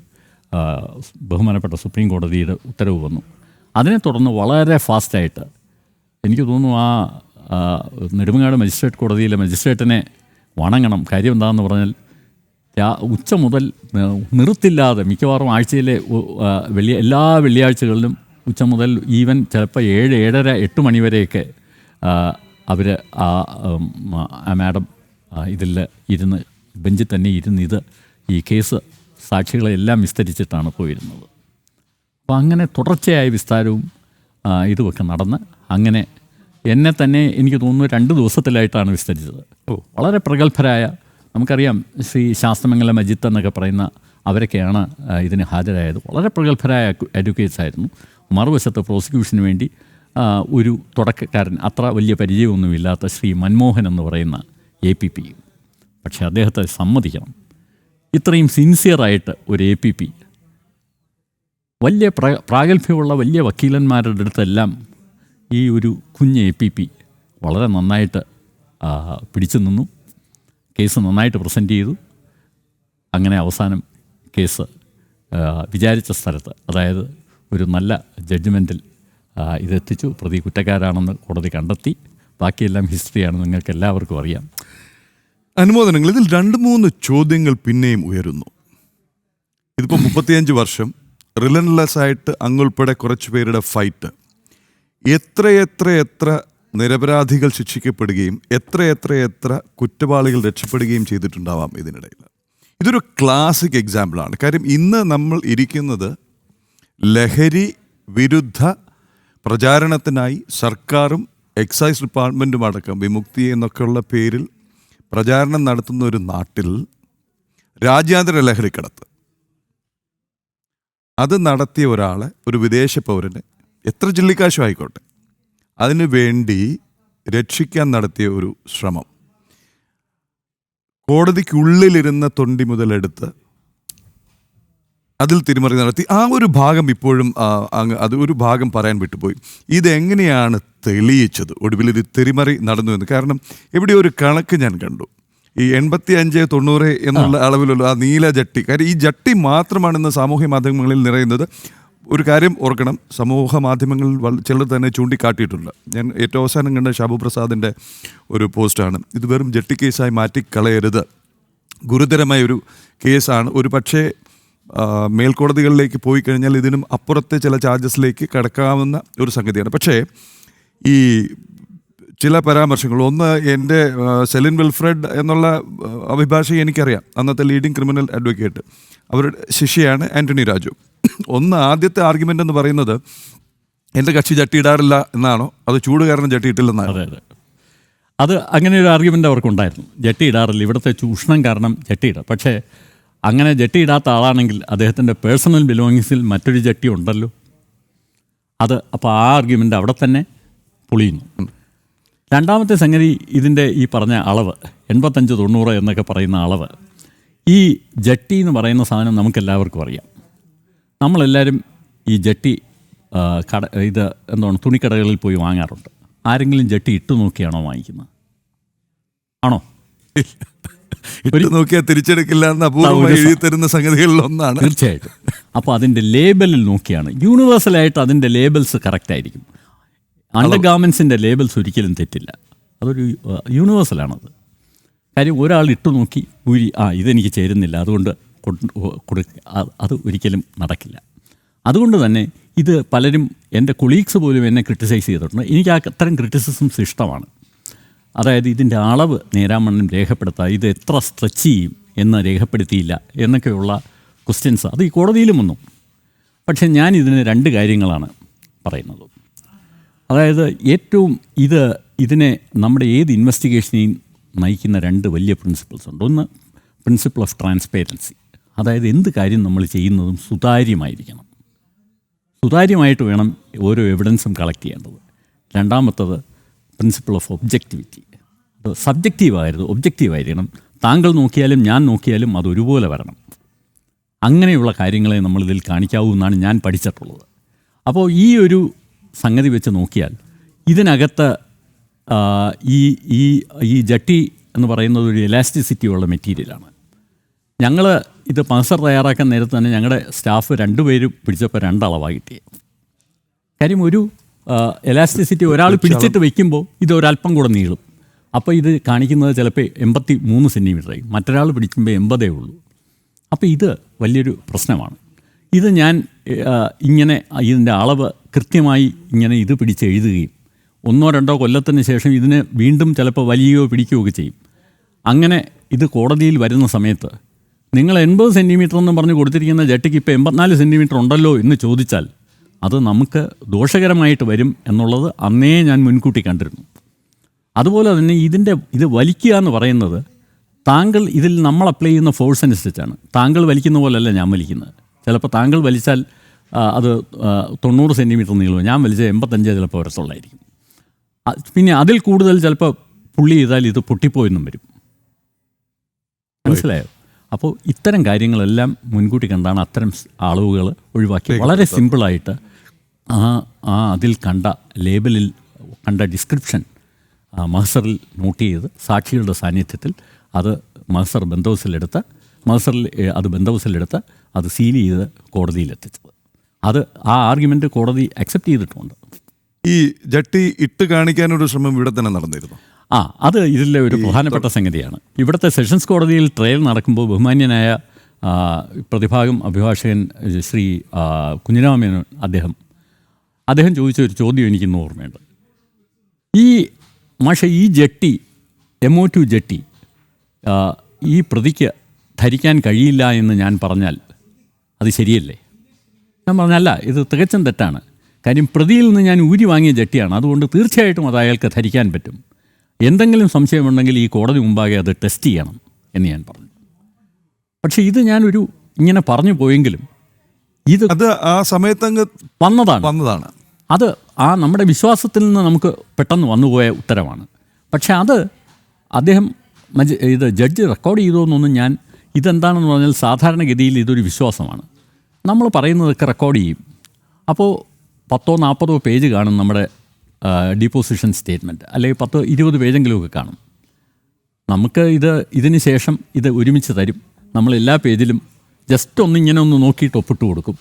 ബഹുമാനപ്പെട്ട സുപ്രീം കോടതിയുടെ ഉത്തരവ് വന്നു. അതിനെ തുടർന്ന് വളരെ ഫാസ്റ്റായിട്ട് എനിക്ക് തോന്നുന്നു നെടുമങ്ങാട് മജിസ്ട്രേറ്റ് കോടതിയിലെ മജിസ്ട്രേറ്റിനെ വണങ്ങണം. കാര്യം എന്താണെന്ന് പറഞ്ഞാൽ ഉച്ച മുതൽ നിർത്തില്ലാതെ മിക്കവാറും ആഴ്ചയിലെ എല്ലാ വെള്ളിയാഴ്ചകളിലും ഉച്ച മുതൽ ഈവൻ ചിലപ്പോൾ 7, 7:30, 8 മണിവരെയൊക്കെ അവർ മാഡം ഇതിൽ ഇരുന്ന് ബെഞ്ചിൽ തന്നെ ഇരുന്ന് ഈ കേസ് സാക്ഷികളെല്ലാം വിസ്തരിച്ചിട്ടാണ് പോയിരുന്നത്. അപ്പോൾ അങ്ങനെ തുടർച്ചയായ വിസ്താരവും ഇതുമൊക്കെ നടന്ന് അങ്ങനെ എന്നെ തന്നെ എനിക്ക് തോന്നുന്നു 2 ദിവസത്തിലായിട്ടാണ് വിസ്തരിച്ചത്. വളരെ പ്രഗത്ഭരായ നമുക്കറിയാം ശ്രീ ശാസ്ത്രമംഗലം അജിത്ത് എന്നൊക്കെ പറയുന്ന അവരൊക്കെയാണ് ഇതിന് ഹാജരായത്. വളരെ പ്രഗത്ഭരായ അഡ്വക്കേറ്റ്സ് ആയിരുന്നു. മറുവശത്ത് പ്രോസിക്യൂഷന് വേണ്ടി ഒരു തുടക്കക്കാരൻ, അത്ര വലിയ പരിചയമൊന്നുമില്ലാത്ത ശ്രീ മൻമോഹൻ എന്ന് പറയുന്ന APP. പക്ഷേ അദ്ദേഹത്തെ സമ്മതിക്കണം, ഇത്രയും സിൻസിയറായിട്ട് ഒരു APP വലിയ പ്രാഗൽഭ്യമുള്ള വലിയ വക്കീലന്മാരുടെ അടുത്തെല്ലാം ഈ ഒരു കുഞ്ഞ് APP വളരെ നന്നായിട്ട് പിടിച്ചു നിന്നു. കേസ് നന്നായിട്ട് പ്രസൻറ്റ് ചെയ്തു. അങ്ങനെ അവസാനം കേസ് വിചാരിച്ച സ്ഥലത്ത്, അതായത് ഒരു നല്ല ജഡ്ജ്മെൻറ്റിൽ ഇതെത്തിച്ചു. പ്രതി കുറ്റക്കാരാണെന്ന് കോടതി കണ്ടെത്തി. ബാക്കിയെല്ലാം ഹിസ്റ്ററിയാണ്, നിങ്ങൾക്ക് എല്ലാവർക്കും അറിയാം. അനുമോദനങ്ങൾ. ഇതിൽ 2-3 ചോദ്യങ്ങൾ പിന്നെയും ഉയരുന്നു. ഇതിപ്പോൾ 35 വർഷം റിലൻലെസ് ആയിട്ട് അങ്ങുൾപ്പെടെ കുറച്ച് പേരുടെ ഫൈറ്റ്, എത്ര നിരപരാധികൾ ശിക്ഷിക്കപ്പെടുകയും എത്ര കുറ്റവാളികൾ രക്ഷപ്പെടുകയും ചെയ്തിട്ടുണ്ടാവാം ഇതിനിടയിൽ. ഇതൊരു ക്ലാസിക് എക്സാമ്പിളാണ്. കാര്യം ഇന്ന് നമ്മൾ ഇരിക്കുന്നത് ലഹരി വിരുദ്ധ പ്രചാരണത്തിനായി സർക്കാരും എക്സൈസ് ഡിപ്പാർട്ട്മെൻറ്റും അടക്കം വിമുക്തി എന്നൊക്കെയുള്ള പേരിൽ പ്രചാരണം നടത്തുന്ന ഒരു നാട്ടിൽ രാജ്യാന്തര ലഹരിക്കടത്ത് അത് നടത്തിയ ഒരാളെ, ഒരു വിദേശ പൗരനെ, എത്ര ചില്ലിക്കാശും ആയിക്കോട്ടെ, അതിനു വേണ്ടി രക്ഷിക്കാൻ നടത്തിയ ഒരു ശ്രമം, കോടതിക്കുള്ളിലിരുന്ന തൊണ്ടി മുതലെടുത്ത് അതിൽ തിരിമറി നടത്തി, ആ ഒരു ഭാഗം ഇപ്പോഴും ഒരു ഭാഗം പറയാൻ വിട്ടുപോയി. ഇതെങ്ങനെയാണ് തെളിയിച്ചത് ഒടുവിൽ ഇത് തിരിമറി നടന്നു എന്ന്? കാരണം ഇവിടെ ഒരു കണക്ക് ഞാൻ കണ്ടു. ഈ 85-90 എന്നുള്ള അളവിലുള്ള ആ നീല ജട്ടി, കാര്യം ഈ ജട്ടി മാത്രമാണ് ഇന്ന് സാമൂഹ്യ മാധ്യമങ്ങളിൽ നിറയുന്നത്. ഒരു കാര്യം ഓർക്കണം, സമൂഹ മാധ്യമങ്ങളിൽ ചിലർ തന്നെ ചൂണ്ടിക്കാട്ടിയിട്ടുണ്ട്. ഞാൻ ഏറ്റവും അവസാനം കണ്ട ഷാബു പ്രസാദിൻ്റെ ഒരു പോസ്റ്റാണ്, ഇത് വെറും ജെട്ടി കേസായി മാറ്റിക്കളയരുത്, ഗുരുതരമായ ഒരു കേസാണ്, ഒരു പക്ഷേ മേൽക്കോടതികളിലേക്ക് പോയി കഴിഞ്ഞാൽ ഇതിനും അപ്പുറത്തെ ചില ചാർജസിലേക്ക് കടക്കാവുന്ന ഒരു സംഗതിയാണ്. പക്ഷേ ഈ ചില പരാമർശങ്ങൾ, ഒന്ന് എൻ്റെ സെലിൻ വിൽഫ്രഡ് എന്നുള്ള അഭിഭാഷക എനിക്കറിയാം, അന്നത്തെ ലീഡിങ് ക്രിമിനൽ അഡ്വക്കേറ്റ്, അവരുടെ ശിഷ്യയാണ് ആൻ്റണി രാജു. ഒന്ന്, ആദ്യത്തെ ആർഗ്യുമെൻ്റ് എന്ന് പറയുന്നത് എൻ്റെ കക്ഷി ജട്ടിയിടാറില്ല എന്നാണോ, അത് ചൂട് കാരണം ജട്ടിയിട്ടില്ലെന്നാണ്? അതെ അതെ, അത് അങ്ങനെ ഒരു ആർഗ്യുമെൻ്റ് അവർക്കുണ്ടായിരുന്നു. ജട്ടി ഇടാറില്ല, ഇവിടുത്തെ ചൂഷണം കാരണം ജട്ടി ഇടാം. പക്ഷേ അങ്ങനെ ജട്ടി ഇടാത്ത ആളാണെങ്കിൽ അദ്ദേഹത്തിൻ്റെ പേഴ്സണൽ ബിലോങ്ങിങ്സിൽ മറ്റൊരു ജട്ടി ഉണ്ടല്ലോ. അപ്പോൾ ആ ആർഗ്യുമെൻ്റ് അവിടെ തന്നെ പൊളിയുന്നു. രണ്ടാമത്തെ സംഗതി, ഇതിൻ്റെ ഈ പറഞ്ഞ അളവ് 85-90 എന്നൊക്കെ പറയുന്ന അളവ്, ഈ ജട്ടി എന്ന് പറയുന്ന സാധനം നമുക്കെല്ലാവർക്കും അറിയാം. നമ്മളെല്ലാവരും ഈ ജട്ടി എന്താണ് തുണിക്കടകളിൽ പോയി വാങ്ങാറുണ്ട്. ആരെങ്കിലും ജട്ടി ഇട്ട് നോക്കിയാണോ വാങ്ങിക്കുന്നത്? ആണോ? ഇട്ട് നോക്കിയാൽ തിരിച്ചെടുക്കില്ല എന്ന് അപൂർവമായി എഴുതി തരുന്ന സംഗതികളിലൊന്നാണ്. തീർച്ചയായിട്ടും. അപ്പോൾ അതിൻ്റെ ലേബലിൽ നോക്കിയാണ്. യൂണിവേഴ്സലായിട്ട് അതിൻ്റെ ലേബൽസ് കറക്റ്റായിരിക്കും. അണ്ടർ ഗാർമെൻസിൻ്റെ ലേബൽസ് ഒരിക്കലും തെറ്റില്ല. അതൊരു യൂണിവേഴ്സലാണത്. കാര്യം ഒരാൾ ഇട്ടു നോക്കി ഊരി ഇതെനിക്ക് ചേരുന്നില്ല, അതുകൊണ്ട് അത് ഒരിക്കലും നടക്കില്ല. അതുകൊണ്ട് തന്നെ ഇത് പലരും, എൻ്റെ കൊളീഗ്സ് പോലും എന്നെ ക്രിട്ടിസൈസ് ചെയ്തിട്ടുണ്ട്. എനിക്ക് അത്തരം ക്രിറ്റിസിസംസ് ഇഷ്ടമാണ്. അതായത് ഇതിൻ്റെ അളവ് നേരാമണ്ണം രേഖപ്പെടുത്തുക, ഇത് എത്ര സ്ട്രെച്ച് ചെയ്യും എന്ന് രേഖപ്പെടുത്തിയില്ല എന്നൊക്കെയുള്ള ക്വസ്റ്റ്യൻസ് അത് ഈ കോടതിയിലും വന്നു. പക്ഷേ ഞാൻ ഇതിന് 2 കാര്യങ്ങളാണ് പറയുന്നത്. അതായത് ഏറ്റവും ഇതിനെ നമ്മുടെ ഏത് ഇൻവെസ്റ്റിഗേഷനെയും നയിക്കുന്ന 2 വലിയ പ്രിൻസിപ്പിൾസ് ഉണ്ട്. ഒന്ന്, പ്രിൻസിപ്പിൾ ഓഫ് ട്രാൻസ്പെറൻസി, അതായത് എന്ത് കാര്യം നമ്മൾ ചെയ്യുന്നതും സുതാര്യമായിരിക്കണം, സുതാര്യമായിട്ട് വേണം ഓരോ എവിഡൻസും കളക്ട് ചെയ്യേണ്ടത്. രണ്ടാമത്തത് പ്രിൻസിപ്പിൾ ഓഫ് ഒബ്ജക്റ്റിവിറ്റി, സബ്ജക്റ്റീവായിരുന്നു, ഒബ്ജക്റ്റീവായിരിക്കണം. താങ്കൾ നോക്കിയാലും ഞാൻ നോക്കിയാലും അതൊരുപോലെ വരണം. അങ്ങനെയുള്ള കാര്യങ്ങളെ നമ്മളിതിൽ കാണിക്കാവൂ എന്നാണ് ഞാൻ പഠിച്ചിട്ടുള്ളത്. അപ്പോൾ ഈ ഒരു സംഗതി വെച്ച് നോക്കിയാൽ ഇതിനകത്ത് ഈ ജട്ടി എന്ന് പറയുന്നത് ഒരു എലാസ്റ്റിസിറ്റി ഉള്ള മെറ്റീരിയലാണ്. ഞങ്ങൾ ഇത് പൾസർ തയ്യാറാക്കാൻ നേരത്ത് തന്നെ ഞങ്ങളുടെ സ്റ്റാഫ് 2 പേരും പിടിച്ചപ്പോൾ 2 അളവാണ് കിട്ടിയത്. കാര്യം ഒരു എലാസ്റ്റിസിറ്റി ഒരാൾ പിടിച്ചിട്ട് വയ്ക്കുമ്പോൾ ഇത് ഒരല്പം കൂടെ നീളും. അപ്പോൾ ഇത് കാണിക്കുന്നത് ചിലപ്പോൾ 83 സെൻറ്റിമീറ്ററായി, മറ്റൊരാൾ പിടിക്കുമ്പോൾ 80 ഉള്ളൂ. അപ്പോൾ ഇത് വലിയൊരു പ്രശ്നമാണ്. ഇത് ഞാൻ ഇങ്ങനെ ഇതിൻ്റെ അളവ് കൃത്യമായി ഇങ്ങനെ ഇത് പിടിച്ച് എഴുതുകയും 1-2 കൊല്ലത്തിന് ശേഷം ഇതിനെ വീണ്ടും ചിലപ്പോൾ വലിയോ പിടിക്കുകയോ ഒക്കെ ചെയ്യും. അങ്ങനെ ഇത് കോടതിയിൽ വരുന്ന സമയത്ത് നിങ്ങൾ 80 സെൻറ്റിമീറ്റർ എന്ന് പറഞ്ഞ് കൊടുത്തിരിക്കുന്ന ജട്ടിക്ക് ഇപ്പോൾ 84 സെൻറ്റിമീറ്റർ ഉണ്ടല്ലോ എന്ന് ചോദിച്ചാൽ അത് നമുക്ക് ദോഷകരമായിട്ട് വരും എന്നുള്ളത് അന്നേ ഞാൻ മുൻകൂട്ടി കണ്ടിരുന്നു. അതുപോലെ തന്നെ ഇത് വലിക്കുക എന്ന് പറയുന്നത് താങ്കൾ ഇതിൽ നമ്മൾ അപ്ലൈ ചെയ്യുന്ന ഫോഴ്സ് അനുസരിച്ചാണ്. താങ്കൾ വലിക്കുന്ന പോലെയല്ല ഞാൻ വലിക്കുന്നത്. ചിലപ്പോൾ താങ്കൾ വലിച്ചാൽ അത് 90 സെൻറ്റിമീറ്റർ നീളും, ഞാൻ വലിച്ചാൽ 85 ചിലപ്പോൾ വരത്തുള്ളായിരിക്കും. പിന്നെ അതിൽ കൂടുതൽ ചിലപ്പോൾ പുള്ളി ചെയ്താൽ ഇത് പൊട്ടിപ്പോയെന്നും വരും. മനസ്സിലായോ? അപ്പോൾ ഇത്തരം കാര്യങ്ങളെല്ലാം മുൻകൂട്ടി കണ്ടാണ് അത്തരം അളവുകൾ ഒഴിവാക്കി വളരെ സിമ്പിളായിട്ട് അതിൽ കണ്ട ലേബലിൽ കണ്ട ഡിസ്ക്രിപ്ഷൻ മഹ്സറിൽ നോട്ട് ചെയ്ത് സാക്ഷികളുടെ സാന്നിധ്യത്തിൽ അത് മഹ്സർ ബന്ദോബസ്തിലെടുത്ത് അത് സീൽ ചെയ്ത് കോടതിയിലെത്തിച്ചത്. അത് ആ ആർഗ്യുമെൻ്റ് കോടതി അക്സെപ്റ്റ് ചെയ്തിട്ടുണ്ട്. ഈ ജട്ടി ഇട്ട് കാണിക്കാനൊരു ശ്രമം ഇവിടെ തന്നെ നടന്നിരുന്നു. അത് ഇതിലെ ഒരു പ്രധാനപ്പെട്ട സംഗതിയാണ്. ഇവിടുത്തെ സെഷൻസ് കോടതിയിൽ ട്രയൽ നടക്കുമ്പോൾ ബഹുമാന്യനായ പ്രതിഭാഗം അഭിഭാഷകൻ ശ്രീ കുഞ്ഞിരാമൻ അദ്ദേഹം ചോദിച്ച ഒരു ചോദ്യം എനിക്കിന്ന് ഓർമ്മയുണ്ട്. ഈ ജട്ടി MO2 ജട്ടി ഈ പ്രതിക്ക് ധരിക്കാൻ കഴിയില്ല എന്ന് ഞാൻ പറഞ്ഞാൽ അത് ശരിയല്ലേ? ഞാൻ പറഞ്ഞല്ല, ഇത് തികച്ചും തെറ്റാണ്. കാര്യം പ്രതിയിൽ നിന്ന് ഞാൻ ഊരി വാങ്ങിയ ജട്ടിയാണ്, അതുകൊണ്ട് തീർച്ചയായിട്ടും അത് അയാൾക്ക് ധരിക്കാൻ പറ്റും. എന്തെങ്കിലും സംശയമുണ്ടെങ്കിൽ ഈ കോടതി മുമ്പാകെ അത് ടെസ്റ്റ് ചെയ്യണം എന്ന് ഞാൻ പറഞ്ഞു. പക്ഷേ ഇത് ഞാനൊരു ഇങ്ങനെ പറഞ്ഞു പോയെങ്കിലും അത് ആ സമയത്തങ്ങ് വന്നതാണ്. അത് നമ്മുടെ വിശ്വാസത്തിൽ നിന്ന് നമുക്ക് പെട്ടെന്ന് വന്നുപോയ ഉത്തരമാണ്. പക്ഷേ അത് അദ്ദേഹം ജഡ്ജ് റെക്കോർഡ് ചെയ്തോന്നൊന്നും ഇതെന്താണെന്ന് പറഞ്ഞാൽ സാധാരണഗതിയിൽ ഇതൊരു വിശ്വാസമാണ്. നമ്മൾ പറയുന്നതൊക്കെ റെക്കോർഡ് ചെയ്യും. അപ്പോൾ 10-40 പേജ് കാണും നമ്മുടെ ഡിപ്പോസിഷൻ സ്റ്റേറ്റ്മെൻറ്റ്, അല്ലെങ്കിൽ 10-20 പേജെങ്കിലുമൊക്കെ കാണും. നമുക്ക് ഇതിന് ശേഷം ഇത് ഒരുമിച്ച് തരും. നമ്മൾ എല്ലാ പേജിലും ജസ്റ്റ് ഇങ്ങനെ ഒന്ന് നോക്കിയിട്ട് ഒപ്പിട്ട് കൊടുക്കും.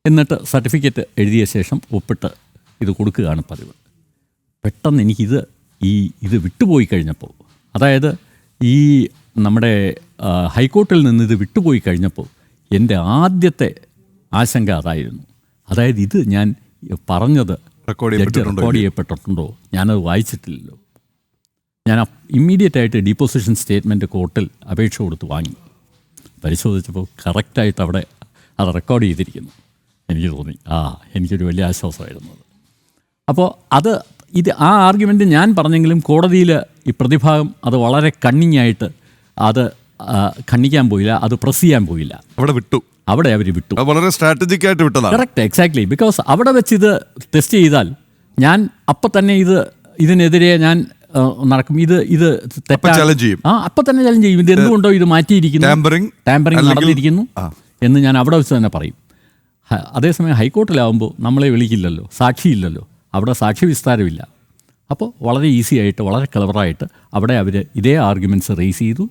എന്നിട്ട് സർട്ടിഫിക്കറ്റ് എഴുതിയ ശേഷം ഒപ്പിട്ട് ഇത് കൊടുക്കുകയാണ് പതിവ്. പെട്ടെന്ന് ഇത് വിട്ടുപോയി കഴിഞ്ഞപ്പോൾ, അതായത് ഈ നമ്മുടെ ഹൈക്കോർട്ടിൽ നിന്ന് ഇത് വിട്ടുപോയി കഴിഞ്ഞപ്പോൾ എൻ്റെ ആദ്യത്തെ ആശങ്ക അതായിരുന്നു. അതായത് ഇത് ഞാൻ പറഞ്ഞത് റെക്കോർഡ് ചെയ്യപ്പെട്ടിട്ടുണ്ടോ, ഞാനത് വായിച്ചിട്ടില്ലല്ലോ. ഞാൻ ഇമ്മീഡിയറ്റ് ആയിട്ട് ഡിപ്പോസിഷൻ സ്റ്റേറ്റ്മെൻറ്റ് കോർട്ടിൽ അപേക്ഷ കൊടുത്ത് വാങ്ങി. പരിശോധിച്ചപ്പോൾ കറക്റ്റായിട്ട് അവിടെ അത് റെക്കോർഡ് ചെയ്തിരിക്കുന്നു. എനിക്ക് തോന്നി എനിക്കൊരു വലിയ ആശ്വാസമായിരുന്നു. അപ്പോൾ ആ ആർഗ്യുമെൻറ്റ് ഞാൻ പറഞ്ഞെങ്കിലും കോടതിയിൽ ഈ പ്രതിഭാഗം അത് വളരെ കണ്ണിങ്ങായിട്ട് അത് ഖണ്ഡിക്കാൻ പോയില്ല, അത് പ്രസ് ചെയ്യാൻ പോയില്ല. അവിടെ അവർ വിട്ടു. വളരെ സ്ട്രാറ്റജിക് ആയിട്ട് വിട്ടതാണ്. Correct, exactly. ബിക്കോസ് അവിടെ വെച്ച് ഇത് ടെസ്റ്റ് ചെയ്താൽ ഞാൻ അപ്പം തന്നെ ഇതിനെതിരെ ഞാൻ നടക്കും. ഇത് അപ്പം തന്നെ ചലഞ്ച് ചെയ്യും. ഇത് എന്തുകൊണ്ടോ ഇത് മാറ്റിയിരിക്കുന്നു, ടാമ്പറിംഗ് നടന്നിരിക്കുന്നു എന്ന് ഞാൻ അവിടെ വെച്ച് തന്നെ പറയും. അതേസമയം ഹൈക്കോർട്ടിലാവുമ്പോൾ നമ്മളെ വിളിക്കില്ലല്ലോ, സാക്ഷിയില്ലല്ലോ, അവിടെ സാക്ഷി വിസ്താരമില്ല. അപ്പോൾ വളരെ ഈസി ആയിട്ട്, വളരെ ക്ലെവറായിട്ട് അവിടെ അവർ ഇതേ ആർഗ്യുമെൻറ്റ്സ് റേസ് ചെയ്തു.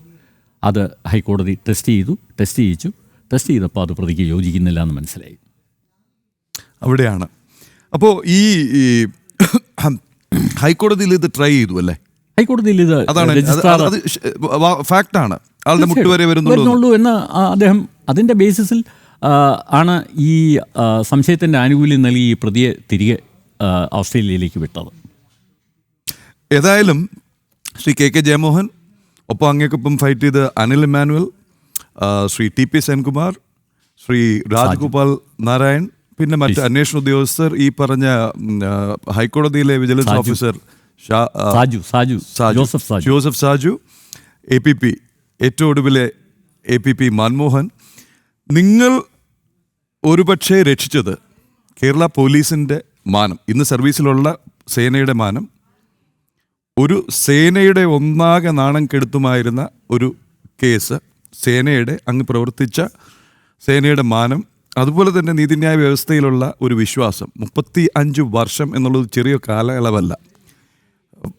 അത് ഹൈക്കോടതി ടെസ്റ്റ് ചെയ്തപ്പോൾ അത് പ്രതിക്ക് യോജിക്കുന്നില്ല എന്ന് മനസ്സിലായി. അവിടെയാണ്. അപ്പോൾ ഈ ഹൈക്കോടതിയിൽ ഇത് ട്രൈ ചെയ്തു അല്ലേ? ഹൈക്കോടതിയിൽ ഇത് ഫാക്റ്റാണ്, ആളുടെ മുട്ട് വരെ വരുന്നുള്ളൂ എന്ന് അദ്ദേഹം അതിൻ്റെ ബേസിസിൽ ആണ് ഈ സംശയത്തിൻ്റെ ആനുകൂല്യം നൽകി ഈ പ്രതിയെ തിരികെ ഓസ്ട്രേലിയയിലേക്ക് വിട്ടത്. ഏതായാലും ശ്രീ കെ ജയമോഹൻ, ഒപ്പം അങ്ങേക്കൊപ്പം ഫൈറ്റ് ചെയ്ത് അനിൽ ഇമ്മാനുവൽ, ശ്രീ TP സെൻകുമാർ, ശ്രീ രാജ്ഗോപാൽ നാരായൺ, പിന്നെ മറ്റ് അന്വേഷണ ഉദ്യോഗസ്ഥർ, ഈ പറഞ്ഞ ഹൈക്കോടതിയിലെ vigilance officer Joseph Saju, APP ഏറ്റവും ഒടുവിലെ APP മൻമോഹൻ, നിങ്ങൾ ഒരുപക്ഷെ രക്ഷിച്ചത് കേരള പോലീസിൻ്റെ മാനം, ഇന്ന് സർവീസിലുള്ള സേനയുടെ മാനം, ഒരു സേനയുടെ ഒന്നാകെ നാണം കെടുത്തുമായിരുന്ന ഒരു കേസ്, സേനയുടെ അങ്ങ് പ്രവർത്തിച്ച സേനയുടെ മാനം, അതുപോലെ തന്നെ നീതിന്യായ വ്യവസ്ഥയിലുള്ള ഒരു വിശ്വാസം. 35 വർഷം എന്നുള്ളത് ചെറിയ കാലയളവല്ല.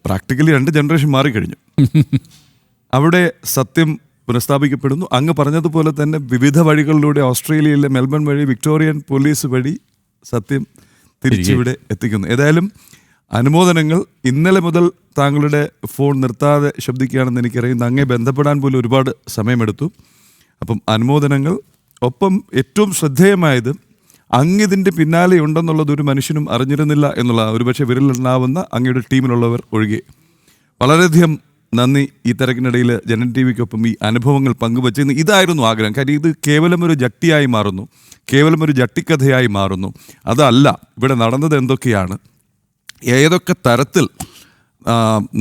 പ്രാക്ടിക്കലി 2 ജനറേഷൻ മാറിക്കഴിഞ്ഞു. അവിടെ സത്യം പുനഃസ്ഥാപിക്കപ്പെടുന്നു. അങ്ങ് പറഞ്ഞതുപോലെ തന്നെ വിവിധ വഴികളിലൂടെ ഓസ്ട്രേലിയയിലെ മെൽബൺ വഴി, വിക്ടോറിയൻ പോലീസ് വഴി സത്യം തിരിച്ചിവിടെ എത്തിക്കുന്നു. ഏതായാലും അനുമോദനങ്ങൾ. ഇന്നലെ മുതൽ താങ്കളുടെ ഫോൺ നിർത്താതെ ശബ്ദിക്കുകയാണെന്ന് എനിക്കറിയുന്നു. അങ്ങേ ബന്ധപ്പെടാൻ പോലും ഒരുപാട് സമയമെടുത്തു. അപ്പം അനുമോദനങ്ങൾ. ഒപ്പം ഏറ്റവും ശ്രദ്ധേയമായത്, അങ്ങിതിൻ്റെ പിന്നാലെ ഉണ്ടെന്നുള്ളത് ഒരു മനുഷ്യനും അറിഞ്ഞിരുന്നില്ല എന്നുള്ള, ഒരുപക്ഷെ വിരലിലുണ്ടാവുന്ന അങ്ങയുടെ ടീമിലുള്ളവർ ഒഴികെ. വളരെയധികം നന്ദി. ഈ തിരക്കിനിടയിൽ ജനൻ TVക്കൊപ്പം ഈ അനുഭവങ്ങൾ പങ്കുവച്ച്. ഇതായിരുന്നു ആഗ്രഹം. കാര്യം ഇത് കേവലം ഒരു ജട്ടിയായി മാറുന്നു, കേവലം ഒരു ജട്ടിക്കഥയായി മാറുന്നു. അതല്ല, ഇവിടെ നടന്നത് എന്തൊക്കെയാണ്, ഏതൊക്കെ തരത്തിൽ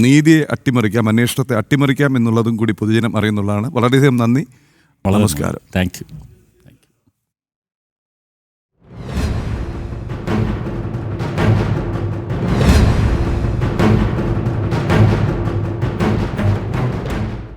നീതിയെ അട്ടിമറിക്കാം, അന്വേഷണത്തെ അട്ടിമറിക്കാം എന്നുള്ളതും കൂടി പൊതുജനം അറിയുന്നുള്ളതാണ്. വളരെയധികം നന്ദി. നമസ്കാരം. Thank you.